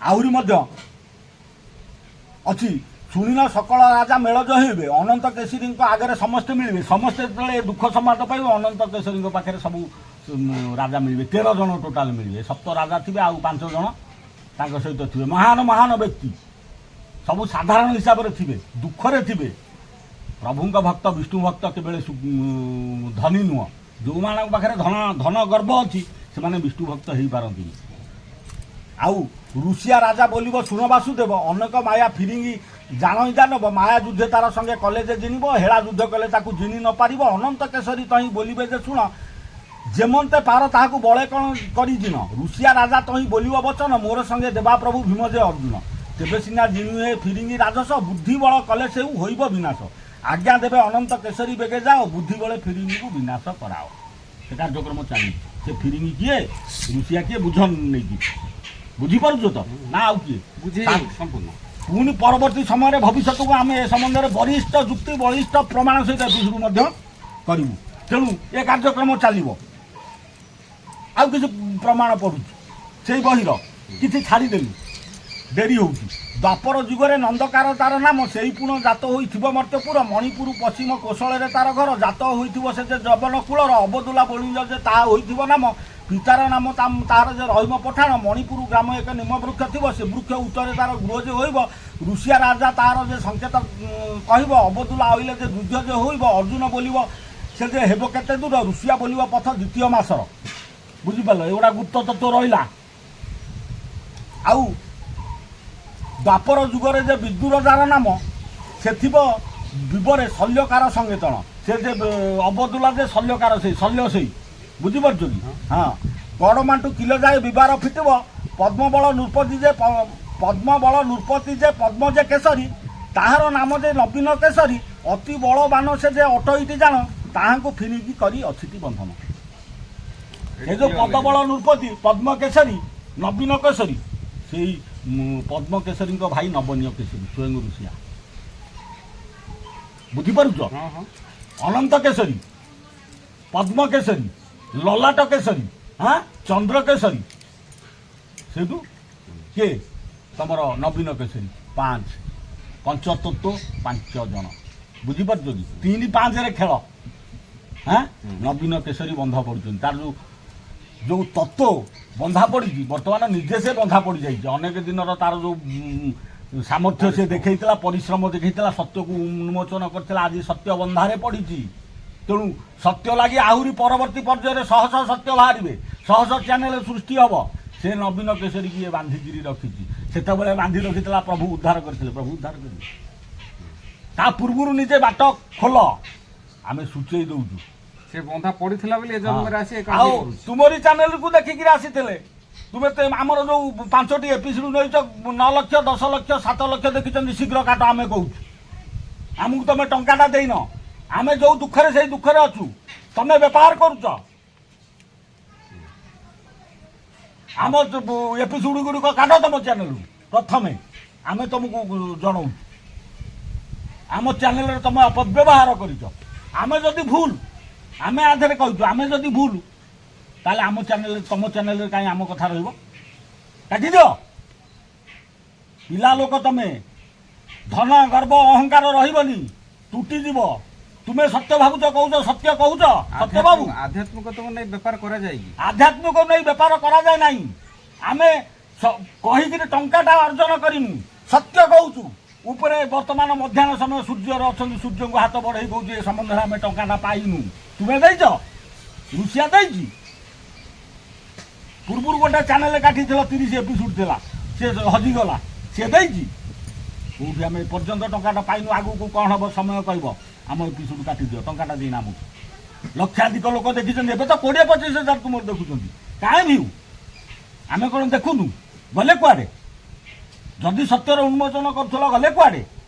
ଆହୁରି ମଧ୍ୟ ଅଛି, ଶୁଣିନ ସକଳ ରାଜା ମେଳଜ ହେବେ, ଅନନ୍ତ କେଶରୀଙ୍କ ଆଗରେ ସମସ୍ତେ ମିଳିବେ। ସମସ୍ତେ ଯେତେବେଳେ ଦୁଃଖ ସମ୍ବାଦ ପାଇବେ, ଅନନ୍ତ କେଶରୀଙ୍କ ପାଖରେ ସବୁ ରାଜା ମିଳିବେ। 13 ଜଣ ଟୋଟାଲ ମିଳିବେ। 7 ରାଜା ଥିବେ, ଆଉ 5 ଜଣ ତାଙ୍କ ସହିତ ଥିବେ। ମହାନ ବ୍ୟକ୍ତି, ସବୁ ସାଧାରଣ ହିସାବରେ ଥିବେ, ଦୁଃଖରେ ଥିବେ। ପ୍ରଭୁଙ୍କ ଭକ୍ତ, ବିଷ୍ଣୁ ଭକ୍ତ କେବେଳେ ଧନୀ ନୁହଁ। ଯେଉଁମାନଙ୍କ ପାଖରେ ଧନ ଗର୍ବ ଅଛି, ସେମାନେ ବିଷ୍ଣୁ ଭକ୍ତ ହେଇପାରନ୍ତିନି। ଆଉ ରୁଷିଆ ରାଜା ବୋଲିବ ଶୁଣ ବାସୁଦେବ, ଅନେକ ମାୟା ଫିରିଙ୍ଗି ଜାଣଇ ଜାନବ, ମାୟା ଯୁଦ୍ଧେ ତାର ସଙ୍ଗେ କଲେ ଯେ ଜିଣିବ, ହେଳା ଯୁଦ୍ଧ କଲେ ତାକୁ ଜିଣି ନ ପାରିବ। ଅନନ୍ତ କେଶରୀ ତହିଁ ବୋଲିବେ ଯେ ଶୁଣ, ଯେମନ୍ତେ ପାର ତାହାକୁ ବଳେ କ'ଣ କରି ଜିଣ। ରୁଷିଆ ରାଜା ତହିଁ ବୋଲିବ ବଚନ, ମୋର ସଙ୍ଗେ ଦେବା ପ୍ରଭୁ ଭୀମ ଯେ ଅର୍ଜୁନ। ତେବେ ସିନା ଜିଣୁ ହେ ଫିରିଙ୍ଗି ରାଜସ, ବୁଦ୍ଧି ବଳ କଲେ ସେଉ ହୋଇବ ବିନାଶ। ଆଜ୍ଞା ଦେବେ ଅନନ୍ତ କେଶରୀ ବେଗେ ଯାଅ, ବୁଦ୍ଧି ବଳେ ଫିରିଙ୍ଗିକୁ ବିନାଶ କରାଅ। ସେ କାର୍ଯ୍ୟକ୍ରମ ଚାଲିଛି। ସେ ଫିରିଙ୍ଗି କିଏ, ରୁଷିଆ କିଏ ବୁଝ ନେଇକି, ବୁଝିପାରୁଛ ତ ନା ଆଉ କିଏ? ସମ୍ପୂର୍ଣ୍ଣ। ପୁଣି ପରବର୍ତ୍ତୀ ସମୟରେ ଭବିଷ୍ୟତକୁ ଆମେ ଏ ସମ୍ବନ୍ଧରେ ବରିଷ୍ଠ ଯୁକ୍ତି, ବରିଷ୍ଠ ପ୍ରମାଣ ସହିତ ଏପିସୋଡ଼ ମଧ୍ୟ କରିବୁ। ତେଣୁ ଏ କାର୍ଯ୍ୟକ୍ରମ ଚାଲିବ। ଆଉ କିଛି ପ୍ରମାଣ ପଡ଼ୁଛି ସେଇ ବହିର, କିଛି ଛାଡ଼ିଦେଲୁ, ଡେରି ହେଉଛି। ଦ୍ୱାପର ଯୁଗରେ ନନ୍ଦକାର ତାର ନାମ, ସେଇ ପୁଣ ଜାତ ହୋଇଥିବ ମର୍ତ୍ତ୍ୟପୁର। ମଣିପୁର ପଶ୍ଚିମ କୋଶଳରେ ତାର ଘର, ଜାତ ହୋଇଥିବ ସେ ଯେ ଯବନ କୂଳର। ଅବଦୁଲା ବଣିଜ ଯେ ତାହା ହୋଇଥିବ ନାମ, ପିତାର ନାମ ତାହାର ଯେ ରହିମ ପଠାଣ। ମଣିପୁର ଗ୍ରାମ ଏକ ନିମ ବୃକ୍ଷ ଥିବ, ସେ ବୃକ୍ଷ ଉତ୍ତରେ ତାର ଗୃହ ଯେ ହୋଇବ। ଋଷିଆ ରାଜା ତାର ଯେ ସଂକେତ କହିବ, ଅବଦୁଲା ଅଇଲେ ଯେ ଯୁଦ୍ଧ ଯେ ହୋଇବ। ଅର୍ଜୁନ ବୋଲିବ ସେ ଯେ ହେବ କେତେ ଦୂର, ଋଷିଆ ବୋଲିବ ପଥ ଦ୍ୱିତୀୟ ମାସର। ବୁଝିପାରିଲ, ଏଗୁଡ଼ା ଗୁପ୍ତ ତତ୍ତ୍ୱ ରହିଲା। ଆଉ ଦ୍ୱାପର ଯୁଗରେ ଯେ ବିଦୁର ଯାର ନାମ, ସେ ଥିବ ବିବରେ ଶଲ୍ୟକାର ସଂଗୀତଣ। ସେ ଯେ ଅବଦୁଲା ଯେ ଶଲ୍ୟକାର, ସେଇ ଶଲ୍ୟ ସେଇ, ବୁଝିପାରୁଛ କି? ହଁ, ଗଡ଼ମାଣ୍ଟୁ କିଲୋ ଯାଏ ବିବାର ଫିଟିବ। ପଦ୍ମବଳ ନୃପତି ଯେ ପଦ୍ମ ଯେ କେଶରୀ, ତାହାର ନାମ ଯେ ନବୀନ କେଶରୀ। ଅତି ବଳବାନ ସେ ଯେ ଅଟଇଟି ଜାଣ, ତାହାଙ୍କୁ ଫିରିକି କରି ଅଛିଟି ବନ୍ଧନ। ଏ ଯେଉଁ ପଦ୍ମବଳ ନୃପତି ପଦ୍ମ କେଶରୀ ନବୀନ କେଶରୀ, ସେଇ ପଦ୍ମ କେଶରୀଙ୍କ ଭାଇ ନବନୀୟ କେଶରୀ ସ୍ୱୟଂ ଋଷିଆ। ବୁଝିପାରୁଛ? ଅନନ୍ତ କେଶରୀ, ପଦ୍ମ କେଶରୀ, ଲଲାଟ କେଶରୀ, ଚନ୍ଦ୍ର କେଶରୀ, ସେଇଠୁ କିଏ ତମର ନବୀନ କେଶରୀ। ପଞ୍ଚତତ୍ତ୍ୱ 5 ଜଣ। ବୁଝିପାରୁଛ କି? 3 5ରେ ଖେଳ। ନବୀନ କେଶରୀ ବନ୍ଧା ପଡ଼ୁଛନ୍ତି। ତାର ଯେଉଁ ତତ୍ତ୍ୱ ବନ୍ଧା ପଡ଼ିଛି, ବର୍ତ୍ତମାନ ନିଜେ ସେ ବନ୍ଧା ପଡ଼ିଯାଇଛି। ଅନେକ ଦିନର ତାର ଯେଉଁ ସାମର୍ଥ୍ୟ ସେ ଦେଖେଇଥିଲା, ପରିଶ୍ରମ ଦେଖେଇଥିଲା, ସତ୍ୟକୁ ଉନ୍ମୋଚନ କରିଥିଲା, ଆଜି ସତ୍ୟ ବନ୍ଧାରେ ପଡ଼ିଛି। ତେଣୁ ସତ୍ୟ ଲାଗି ଆହୁରି ପରବର୍ତ୍ତୀ ପର୍ଯ୍ୟାୟରେ ଶହ ଶହ ସତ୍ୟ ବାହାରିବେ, ଶହ ଶହ ଚ୍ୟାନେଲ ସୃଷ୍ଟି ହେବ। ସେ ନବୀନ କେଶରୀ କିଏ ବାନ୍ଧିକିରି ରଖିଛି। ସେତେବେଳେ ବାନ୍ଧି ରଖିଥିଲା, ପ୍ରଭୁ ଉଦ୍ଧାର କରିଥିଲେ। ପ୍ରଭୁ ଉଦ୍ଧାର କରିବେ, ତା ପୂର୍ବରୁ ନିଜେ ବାଟ ଖୋଲ, ଆମେ ସୂଚେଇ ଦେଉଛୁ। ସେ ବନ୍ଧା ପଡ଼ିଥିଲା ବୋଲି ଏ ଜନ୍ମରେ ଆସି ଆଉ ତୁମରି ଚ୍ୟାନେଲକୁ ଦେଖିକିରି ଆସିଥିଲେ। ତୁମେ ଆମର ଯେଉଁ 5ଟି ଏପିସୋଡ ନେଇଛ, 9 ଲକ୍ଷ 10 ଲକ୍ଷ 7 ଲକ୍ଷ ଦେଖିଛନ୍ତି। ଶୀଘ୍ର କାଟ, ଆମେ କହୁଛୁ। ଆମକୁ ତମେ ଟଙ୍କାଟା ଦେଇନ। ଆମେ ଯେଉଁ ଦୁଃଖରେ ସେଇ ଦୁଃଖରେ ଅଛୁ, ତମେ ବେପାର କରୁଛ। ଆମ ଏପିସୋଡ ଗୁଡ଼ିକ କାଟ ତମ ଚ୍ୟାନେଲରୁ ପ୍ରଥମେ, ଆମେ ତମକୁ ଜଣାଉଛୁ। ଆମ ଚ୍ୟାନେଲରେ ତମେ ଅପବ୍ୟବହାର କରିଛ। ଆମେ ଯଦି ଭୁଲ, ଆମେ ଆଧରେ କହିଛୁ, ଆମେ ଯଦି ଭୁଲ, ତାହେଲେ ଆମ ଚ୍ୟାନେଲରେ, ତମ ଚ୍ୟାନେଲରେ କାହିଁ ଆମ କଥା ରହିବ? କାଟିଦିଅ। ପିଲା ଲୋକ ତମେ, ଧନ ଗର୍ବ ଅହଙ୍କାର ରହିବନି, ତୁଟିଯିବ। ତୁମେ ସତ୍ୟ ଭାବୁଛ, କହୁଛ ସତ୍ୟ କହୁଛ, ସତ୍ୟ ବାବୁ। ଆଧ୍ୟାତ୍ମିକତାକୁ ନେଇ ବେପାର କରାଯାଏ କି? ଆଧ୍ୟାତ୍ମିକ ନେଇ ବେପାର କରାଯାଏ ନାହିଁ। ଆମେ କହିକିରି ଟଙ୍କାଟା ଅର୍ଜନ କରିନୁ, ସତ୍ୟ କହୁଛୁ। ଉପରେ ବର୍ତ୍ତମାନ ମଧ୍ୟାହ୍ନ ସମୟ ସୂର୍ଯ୍ୟର ଅଛନ୍ତି, ସୂର୍ଯ୍ୟଙ୍କୁ ହାତ ବଢ଼େଇ କହୁଛୁ ଏ ସମ୍ବନ୍ଧରେ ଆମେ ଟଙ୍କାଟା ପାଇନୁ। ତୁମେ ଦେଇଛ, ଋଷିଆ ଦେଇଛି। ପୂର୍ବରୁ ଗୋଟେ ଚ୍ୟାନେଲ କାଟିଥିଲା, 30 ଏପିସୋଡ ଥିଲା, ସେ ହଜିଗଲା। ସେ ଦେଇଛି। କେଉଁଠି ଆମେ ଏପର୍ଯ୍ୟନ୍ତ ଟଙ୍କାଟା ପାଇନୁ। ଆଗକୁ କ'ଣ ହେବ ସମୟ କହିବ। ଆମ ଏପିସୋଡ କାଟିଦିଅ, ଟଙ୍କାଟା ଦେଇନା ଆମକୁ। ଲକ୍ଷାଧିକ ଲୋକ ଦେଖିଛନ୍ତି। ଏବେ ତ 20-25 ହଜାର ତୁମର ଦେଖୁଛନ୍ତି। କାହିଁ ଭିଉ? ଆମେ କ'ଣ ଦେଖୁନୁ? ଗଲେ କୁଆଡ଼େ? ଯଦି ସତ୍ୟର ଉନ୍ମୋଚନ କରୁଥିଲ, ଗଲେ କୁଆଡ଼େ?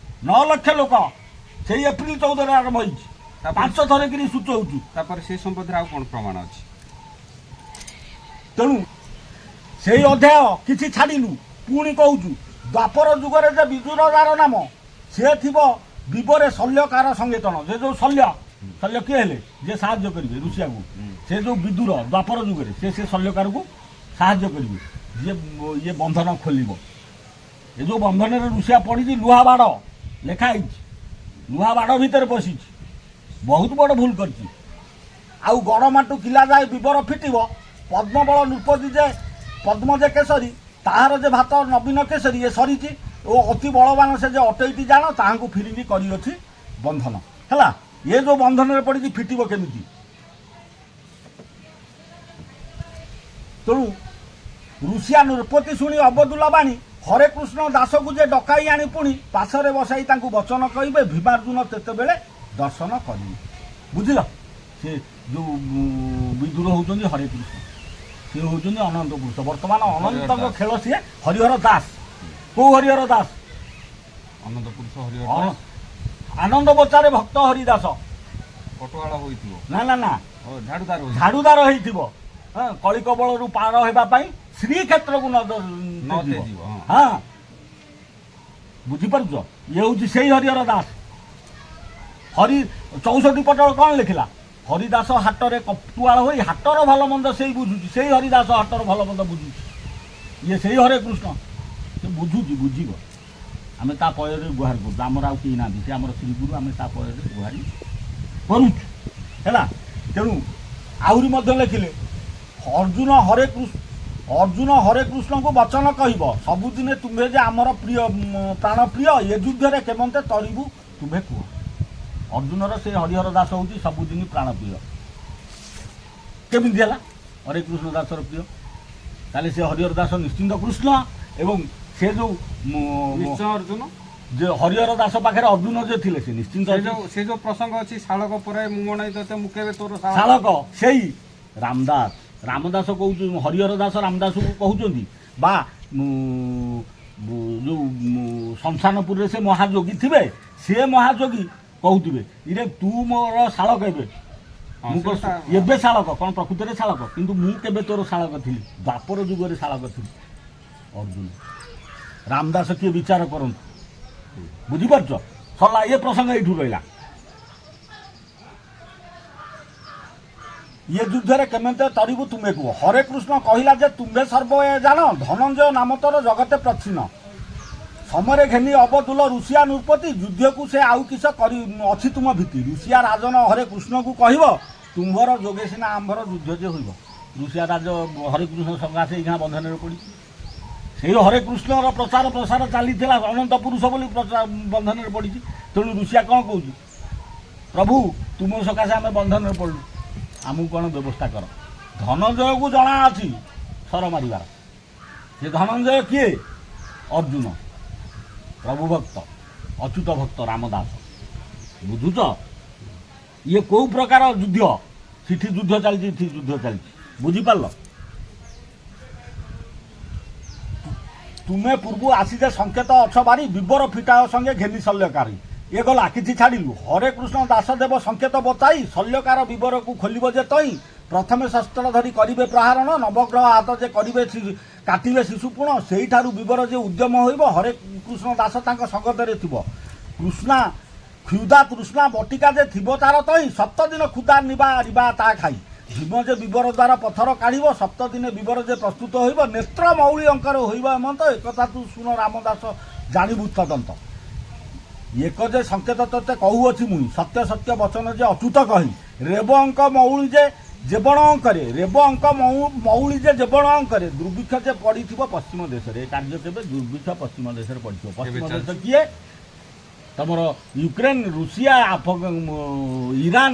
9 ଲକ୍ଷ ଲୋକ ସେଇ ଏପ୍ରିଲ 14ରେ ଆରମ୍ଭ ହେଇଛି। 5 ଥରକିରି ସୂଚଉଛୁ। ତାପରେ ସେ ସମ୍ବନ୍ଧରେ ଆଉ କ'ଣ ପ୍ରମାଣ ଅଛି? ତେଣୁ ସେଇ ଅଧ୍ୟାୟ କିଛି ଛାଡ଼ିନୁ। ପୁଣି କହୁଛୁ, ଦ୍ୱାପର ଯୁଗରେ ଯେ ବିଦୁରଜାର ନାମ, ସେ ଥିବ ବିବରେ ଶଲ୍ୟକାର ସଂଗୀତନ। ସେ ଯେଉଁ ଶଲ୍ୟ କିଏ ହେଲେ? ଯେ ସାହାଯ୍ୟ କରିବେ ଋଷିଆକୁ। ସେ ଯେଉଁ ବିଦୁର ଦ୍ୱାପର ଯୁଗରେ, ସେ ଶଲ୍ୟକାରକୁ ସାହାଯ୍ୟ କରିବେ। ଇଏ ବନ୍ଧନ ଖୋଲିବ। ଏ ଯେଉଁ ବନ୍ଧନରେ ଋଷିଆ ପଡ଼ିଛି, ଲୁହା ବାଡ଼ ଲେଖା ହେଇଛି, ଲୁହା ବାଡ଼ ଭିତରେ ବସିଛି। ବହୁତ ବଡ଼ ଭୁଲ କରିଛି। ଆଉ ଗଡ଼ମାଟୁ କିଲା ଯାଏ ବିବର ଫିଟିବ। ପଦ୍ମବଳ ନୃପତି ଯେ ପଦ୍ମ ଯେ କେଶରୀ, ତାହାର ଯେ ଭାତ ନବୀନ କେଶରୀ, ଏ ସରିଛି। ଓ ଅତି ବଳବାନ ସେ ଯେ ଅଟଇଟି ଜାଣ, ତାହାଙ୍କୁ ଫିରିକି କରିଅଛି ବନ୍ଧନ। ହେଲା, ଏ ଯେଉଁ ବନ୍ଧନରେ ପଡ଼ିଛି, ଫିଟିବ କେମିତି? ତେଣୁ ଋଷିଆ ନୃପତି ଶୁଣି ଅବଦୁଲା ବାଣୀ, ହରେ କୃଷ୍ଣ ଦାସକୁ ଯେ ଡକାଇ ଆଣି ପୁଣି ପାଶରେ ବସାଇ ତାଙ୍କୁ ବଚନ କହିବେ, ଭୀମାର୍ଜୁନ ତେତେବେଳେ ଦର୍ଶନ କରିବେ। ବୁଝିଲ? ସେ ଯେଉଁ ବିଦୁର ହେଉଛନ୍ତି ହରେ କୃଷ୍ଣ, ସେ ହେଉଛନ୍ତି ଅନନ୍ତ ପୁରୁଷ। ବର୍ତ୍ତମାନ ଅନନ୍ତଙ୍କ ଖେଳ ସିଏ ହରିହର ଦାସ। କେଉଁ ହରିହର ଦାସ? ଅନନ୍ତ ପୁରୁଷ ହରିହର। ଆନନ୍ଦ ବଚାରେ ଭକ୍ତ ହରିଦାସ। ପଟୁଆଳ ହୋଇଥିବ? ନା, ଝାଡୁଦାର ହେଇଥିବ। କଳିକବଳରୁ ପାର ହେବା ପାଇଁ ଶ୍ରୀକ୍ଷେତ୍ରକୁ ନ ଯିବ। ହଁ, ବୁଝିପାରୁଛ? ଇଏ ହେଉଛି ସେଇ ହରିହର ଦାସ। 64 ପଟଳ କ'ଣ ଲେଖିଲା? ହରିଦାସ ହାଟରେ କଟୁଆଳ ହୋଇ ହାଟର ଭଲ ମନ୍ଦ ସେଇ ବୁଝୁଛି। ସେଇ ହରିଦାସ ହାଟର ଭଲ ମନ୍ଦ ବୁଝୁଛି। ଇଏ ସେଇ ହରେ କୃଷ୍ଣ। ସେ ବୁଝୁଛି, ବୁଝିବ। ଆମେ ତା ପୟରେ ଗୁହାରି କରୁଛୁ। ଆମର ଆଉ କେହି ନାହାନ୍ତି, ସେ ଆମର ଶ୍ରୀଗୁରୁ, ଆମେ ତା ପୟରେ ଗୁହାରି କରୁଛୁ ହେଲା। ତେଣୁ ଆହୁରି ମଧ୍ୟ ଲେଖିଲେ ଅର୍ଜୁନ ହରେ କୃଷ୍ଣଙ୍କୁ ବଚନ କହିବ, ସବୁଦିନେ ତୁମ୍ଭେ ଯେ ଆମର ପ୍ରିୟ ପ୍ରାଣ ପ୍ରିୟ, ଏ ଯୁଦ୍ଧରେ କେମନ୍ତେ ତରିବୁ ତୁମ୍ଭେ କୁହ। ଅର୍ଜୁନର ସେ ହରିହର ଦାସ ହେଉଛି ସବୁଦିନ ପ୍ରାଣ ପ୍ରିୟ। କେମିତି ହେଲା ହରେ କୃଷ୍ଣ ଦାସର ପ୍ରିୟ? ତାହେଲେ ସେ ହରିହର ଦାସ ନିଶ୍ଚିନ୍ତ କୃଷ୍ଣ। ଏବଂ ସେ ଯେଉଁ ନିଶ୍ଚୟ ଅର୍ଜୁନ, ଯେ ହରିହର ଦାସ ପାଖରେ ଅର୍ଜୁନ ଯେ ଥିଲେ ସେ ନିଶ୍ଚିନ୍ତ ସେ ଯୋଉ ପ୍ରସଙ୍ଗ ଅଛି ଶାଳକ ପରେ ମୁଁ ମଣେଇ ତତେ ମୁଁ କେବେ ତୋର ଶାଳକ, ସେଇ ରାମଦାସ କହୁଛୁ, ହରିହର ଦାସ ରାମଦାସକୁ କହୁଛନ୍ତି। ବା ଯେଉଁ ଶମଶାନପୁରରେ ସେ ମହାଯୋଗୀ ଥିବେ, ସେ ମହାଯୋଗୀ କହୁଥିବେ ଇରେ ତୁ ମୋର ଶାଳକ ଏବେ, ମୁଁ ଏବେ ଶାଳକ କ'ଣ ପ୍ରକୃତରେ ଶାଳକ, କିନ୍ତୁ ମୁଁ କେବେ ତୋର ଶାଳକ ଥିଲି, ଦ୍ୱାପର ଯୁଗରେ ଶାଳକ ଥିଲି ଅର୍ଜୁନ। ରାମଦାସ କିଏ ବିଚାର କରନ୍ତୁ, ବୁଝିପାରୁଛ? ସରିଲା, ଏ ପ୍ରସଙ୍ଗ ଏଇଠୁ ରହିଲା। ଇଏ ଯୁଦ୍ଧରେ କେମିତି ତରିବୁ ତୁମେ କୁହ। ହରେ କୃଷ୍ଣ କହିଲା ଯେ ତୁମ୍ଭେ ସର୍ବ ଏ ଜାଣ, ଧନଞ୍ଜୟ ନାମ ତୋର ଜଗତେ ପ୍ରଚ୍ଛନ୍ନ। ସମରେ ଘେନି ଅବଦୁଲ ଋଷିଆ ନୃପତି, ଯୁଦ୍ଧକୁ ସେ ଆଉ କିସ କରି ଅଛି ତୁମ ଭୀତି। ଋଷିଆ ରାଜନ ହରେ କୃଷ୍ଣକୁ କହିବ, ତୁମ୍ଭର ଯୋଗେ ସିନା ଆମ୍ଭର ଯୁଦ୍ଧ ଯେ ହୋଇବ। ଋଷିଆ ରାଜ ହରେ କୃଷ୍ଣ ସକାଶେ ଏଇନା ବନ୍ଧନରେ ପଡ଼ିଛି। ସେଇ ହରେ କୃଷ୍ଣର ପ୍ରଚାର ପ୍ରସାର ଚାଲିଥିଲା, ଅନନ୍ତ ପୁରୁଷ ବୋଲି ବନ୍ଧନରେ ପଡ଼ିଛି। ତେଣୁ ଋଷିଆ କ'ଣ କହୁଛି, ପ୍ରଭୁ ତୁମ ସକାଶେ ଆମେ ବନ୍ଧନରେ ପଡ଼ିଲୁ, ଆମକୁ କ'ଣ ବ୍ୟବସ୍ଥା କର। ଧନଞ୍ଜୟକୁ ଜଣା ଅଛି ସର ମାରିବାର। ସେ ଧନଞ୍ଜୟ କିଏ? ଅର୍ଜୁନ, ପ୍ରଭୁ ଭକ୍ତ, ଅଚ୍ୟୁତ ଭକ୍ତ ରାମଦାସ। ବୁଝୁଛ ଇଏ କେଉଁ ପ୍ରକାର ଯୁଦ୍ଧ? ସେଠି ଯୁଦ୍ଧ ଚାଲିଛି, ଏଠି ଯୁଦ୍ଧ ଚାଲିଛି, ବୁଝିପାରିଲ? ତୁମେ ପୂର୍ବୁ ଆସି ଯେ ସଂକେତ ଅଛ ବାରି, ବିବର ଫିଟାଅ ସଙ୍ଗେ ଘେନି ଶଲ୍ୟକାରୀ। ଏ ଗଲା କିଛି ଛାଡ଼ିଲୁ। ହରେ କୃଷ୍ଣ ଦାସ ଦେବ ସଂକେତ ବତାଇ, ଶଲ୍ୟକାର ବିବରକୁ ଖୋଲିବ ଯେ ତଇ। ପ୍ରଥମେ ଶସ୍ତ୍ର ଧରି କରିବେ ପ୍ରହାରଣ, ନବଗ୍ରହ ହାତ ଯେ କରିବେ କାଟିବେ ଶିଶୁପୁଣ। ସେଇଠାରୁ ବିବର ଯେ ଉଦ୍ୟମ ହୋଇବ, ହରେ କୃଷ୍ଣ ଦାସ ତାଙ୍କ ସଙ୍ଗତରେ ଥିବ। କ୍ଷୁଦା ତୃଷ୍ଣା ବଟିକା ଯେ ଥିବ ତାର ତଇ, ସପ୍ତଦିନ କ୍ଷୁଦା ରିବା ତା ଖାଇ। ଭୀମ ଯେ ବିବର ଦ୍ୱାରା ପଥର କାଢ଼ିବ, ସପ୍ତଦିନେ ବିବର ଯେ ପ୍ରସ୍ତୁତ ହୋଇବ। ନେତ୍ର ମୌଳି ଅଙ୍କର ହୋଇବ ହେମନ୍ତ, ଏକଥା ତୁ ଶୁଣ ରାମଦାସ ଜାଣିବୁ ତଦନ୍ତ। ଏକ ଯେ ସଂକେତ ତତେ କହୁଅଛି ମୁଇଁ, ସତ୍ୟ ସତ୍ୟ ବଚନ ଯେ ଅଚ୍ୟୁତ କହି। ରେବ ଅଙ୍କ ମଉଳି ଯେ ଜେବଣ ଅଙ୍କରେ, ରେବ ଅଙ୍କ ମଉଳି ଯେ ଜେବଣ ଅଙ୍କରେ। ଦୁର୍ଭିକ୍ଷ ଯେ ପଡ଼ିଥିବ ପଶ୍ଚିମ ଦେଶରେ। ଏ କାର୍ଯ୍ୟ କେବେ? ଦୁର୍ଭିକ୍ଷ ପଶ୍ଚିମ ଦେଶରେ ପଡ଼ିଥିବ। ପଶ୍ଚିମ ଦେଶ କିଏ? ତମର ୟୁକ୍ରେନ, ରୁଷିଆ, ଇରାନ,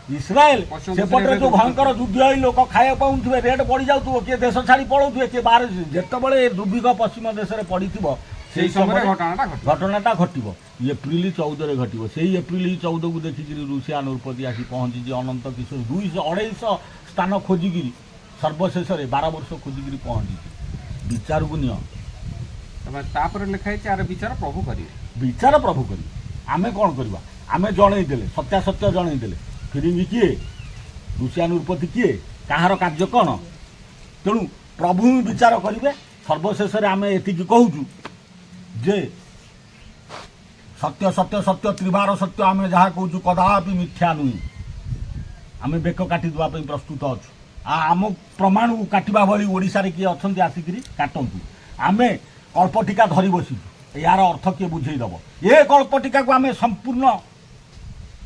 ଇସ୍ରାଏଲ। ସେପଟରେ ଯେଉଁ ଭୟଙ୍କର ଯୁଦ୍ଧ ହେଇ ଲୋକ ଖାଇବା ପାଉନଥିବେ, ରେଟ୍ ବଢ଼ିଯାଉଥିବ, କିଏ ଦେଶ ଛାଡ଼ି ପଳାଉଥିବେ, କିଏ ବାହାରେ। ଯେତେବେଳେ ଏ ଦୁର୍ଭିକ୍ଷ ପଶ୍ଚିମ ଦେଶରେ ପଡ଼ିଥିବ, ସେଇ ସମୟରେ ଘଟଣାଟା ଘଟିବ। ଏପ୍ରିଲ 14ରେ ଘଟିବ। ସେଇ ଏପ୍ରିଲ 14କୁ ଦେଖିକିରି ଋଷିଆ ନୃପତି ଆସି ପହଞ୍ଚିଛି ଅନନ୍ତ କିଶୋର 200-250 ସ୍ଥାନ ଖୋଜିକିରି, ସର୍ବଶେଷରେ 12 ବର୍ଷ ଖୋଜିକିରି ପହଞ୍ଚିଛି। ବିଚାରକୁ ନିଅ। ତାପରେ ଲେଖା ହେଇଛି ଆର ବିଚାର ପ୍ରଭୁ କରିବେ। ବିଚାର ପ୍ରଭୁ କରିବେ। ଆମେ କ'ଣ କରିବା? ଆମେ ଜଣେଇଦେଲେ, ସତ୍ୟାସତ୍ୟ ଜଣେଇଦେଲେ। ଫିରିଙ୍ଗି କିଏ? ଋଷିଆ ନୃପତି କିଏ? କାହାର କାର୍ଯ୍ୟ କ'ଣ? ତେଣୁ ପ୍ରଭୁ ହିଁ ବିଚାର କରିବେ। ସର୍ବଶେଷରେ ଆମେ ଏତିକି କହୁଛୁ ଯେ ସତ୍ୟ ସତ୍ୟ ସତ୍ୟ ତ୍ରିବାର ସତ୍ୟ, ଆମେ ଯାହା କହୁଛୁ କଦାପି ମିଥ୍ୟା ନୁହେଁ। ଆମେ ବେକ କାଟିଦେବା ପାଇଁ ପ୍ରସ୍ତୁତ ଅଛୁ। ଆମ ପ୍ରମାଣକୁ କାଟିବା ଭଳି ଓଡ଼ିଶାରେ କିଏ ଅଛନ୍ତି ଆସିକିରି କାଟନ୍ତୁ। ଆମେ କଳ୍ପଟିକା ଧରି ବସିଛୁ, ଏହାର ଅର୍ଥ କିଏ ବୁଝେଇ ଦେବ? ଏ କଳ୍ପଟିକାକୁ ଆମେ ସମ୍ପୂର୍ଣ୍ଣ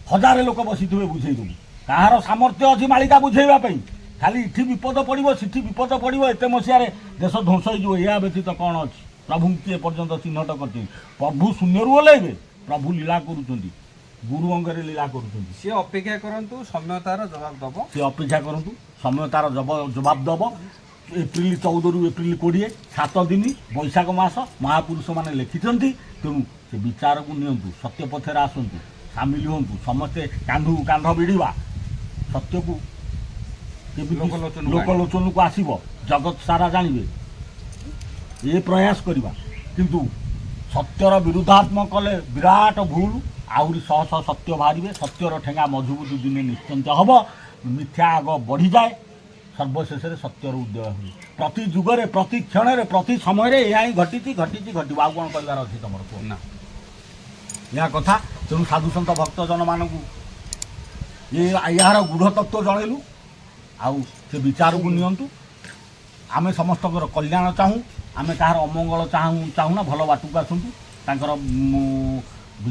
1000 ଲୋକ ବସିଥିବେ ବୁଝେଇଦେବୁ। କାହାର ସାମର୍ଥ୍ୟ ଅଛି ମାଳିକା ବୁଝେଇବା ପାଇଁ? ଖାଲି ଏଠି ବିପଦ ପଡ଼ିବ, ସେଠି ବିପଦ ପଡ଼ିବ, ଏତେ ମସିହାରେ ଦେଶ ଧ୍ୱଂସ ହେଇଯିବ। ଏହା ବ୍ୟତୀତ କ'ଣ ଅଛି? ପ୍ରଭୁଙ୍କୁ କିଏ ପର୍ଯ୍ୟନ୍ତ ଚିହ୍ନଟ କରିଛନ୍ତି? ପ୍ରଭୁ ଶୂନ୍ୟରୁ ଓହ୍ଲାଇବେ। ପ୍ରଭୁ ଲୀଳା କରୁଛନ୍ତି, ଗୁରୁ ଅଙ୍ଗରେ ଲୀଳା କରୁଛନ୍ତି। ସିଏ ଅପେକ୍ଷା କରନ୍ତୁ, ସମୟ ତାର ଜବାବ ଦେବ। ସେ ଅପେକ୍ଷା କରନ୍ତୁ, ସମୟ ତାର ଜବାବ ଦେବ। ଏପ୍ରିଲ 14ରୁ ଏପ୍ରିଲ 20, 7 ଦିନ, ବୈଶାଖ ମାସ, ମହାପୁରୁଷମାନେ ଲେଖିଛନ୍ତି। ତେଣୁ ସେ ବିଚାରକୁ ନିଅନ୍ତୁ, ସତ୍ୟ ପଥରେ ଆସନ୍ତୁ, ସାମିଲ ହୁଅନ୍ତୁ। ସମସ୍ତେ କାନ୍ଧକୁ କାନ୍ଧ ଭିଡ଼ିବା, ସତ୍ୟକୁ ଲୋକଲୋଚନକୁ ଆସିବ, ଜଗତ ସାରା ଜାଣିବେ, ଏ ପ୍ରୟାସ କରିବା। କିନ୍ତୁ ସତ୍ୟର ବିରୁଦ୍ଧାତ୍ମକ କଲେ ବିରାଟ ଭୁଲ। ଆହୁରି ଶହ ଶହ ସତ୍ୟ ବାହାରିବେ। ସତ୍ୟର ଠେଙ୍ଗା ମଜବୁତ ଦିନେ ନିଶ୍ଚିନ୍ତ ହେବ। ମିଥ୍ୟା ଆଗ ବଢ଼ିଯାଏ, ସର୍ବଶେଷରେ ସତ୍ୟର ଉଦୟ ହୁଏ। ପ୍ରତି ଯୁଗରେ, ପ୍ରତି କ୍ଷଣରେ, ପ୍ରତି ସମୟରେ ଏହା ହିଁ ଘଟିବ। ଆଉ କ'ଣ କରିବାର ଅଛି ତମର? କୁହ ନା, ଏହା କଥା। ତେଣୁ ସାଧୁସନ୍ଥ ଭକ୍ତଜନମାନଙ୍କୁ ଏହାର ଗୂଢ଼ ତତ୍ତ୍ୱ ଜଣେଇଲୁ। ଆଉ ସେ ବିଚାରକୁ ନିଅନ୍ତୁ। ଆମେ ସମସ୍ତଙ୍କର କଲ୍ୟାଣ ଚାହୁଁ, ଆମେ କାହାର ଅମଙ୍ଗଳ ଚାହୁଁନା, ଭଲ ବାଟକୁ ଆସନ୍ତୁ। ତାଙ୍କର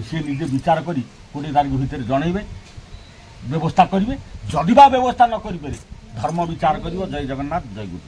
ସିଏ ନିଜେ ବିଚାର କରି 20 ତାରିଖ ଭିତରେ ଜଣେଇବେ, ବ୍ୟବସ୍ଥା କରିବେ। ଯଦି ବା ବ୍ୟବସ୍ଥା ନ କରିପାରେ ଧର୍ମ ବିଚାର କରିବ। ଜୟ ଜଗନ୍ନାଥ, ଜୟ ଗୁରୁ।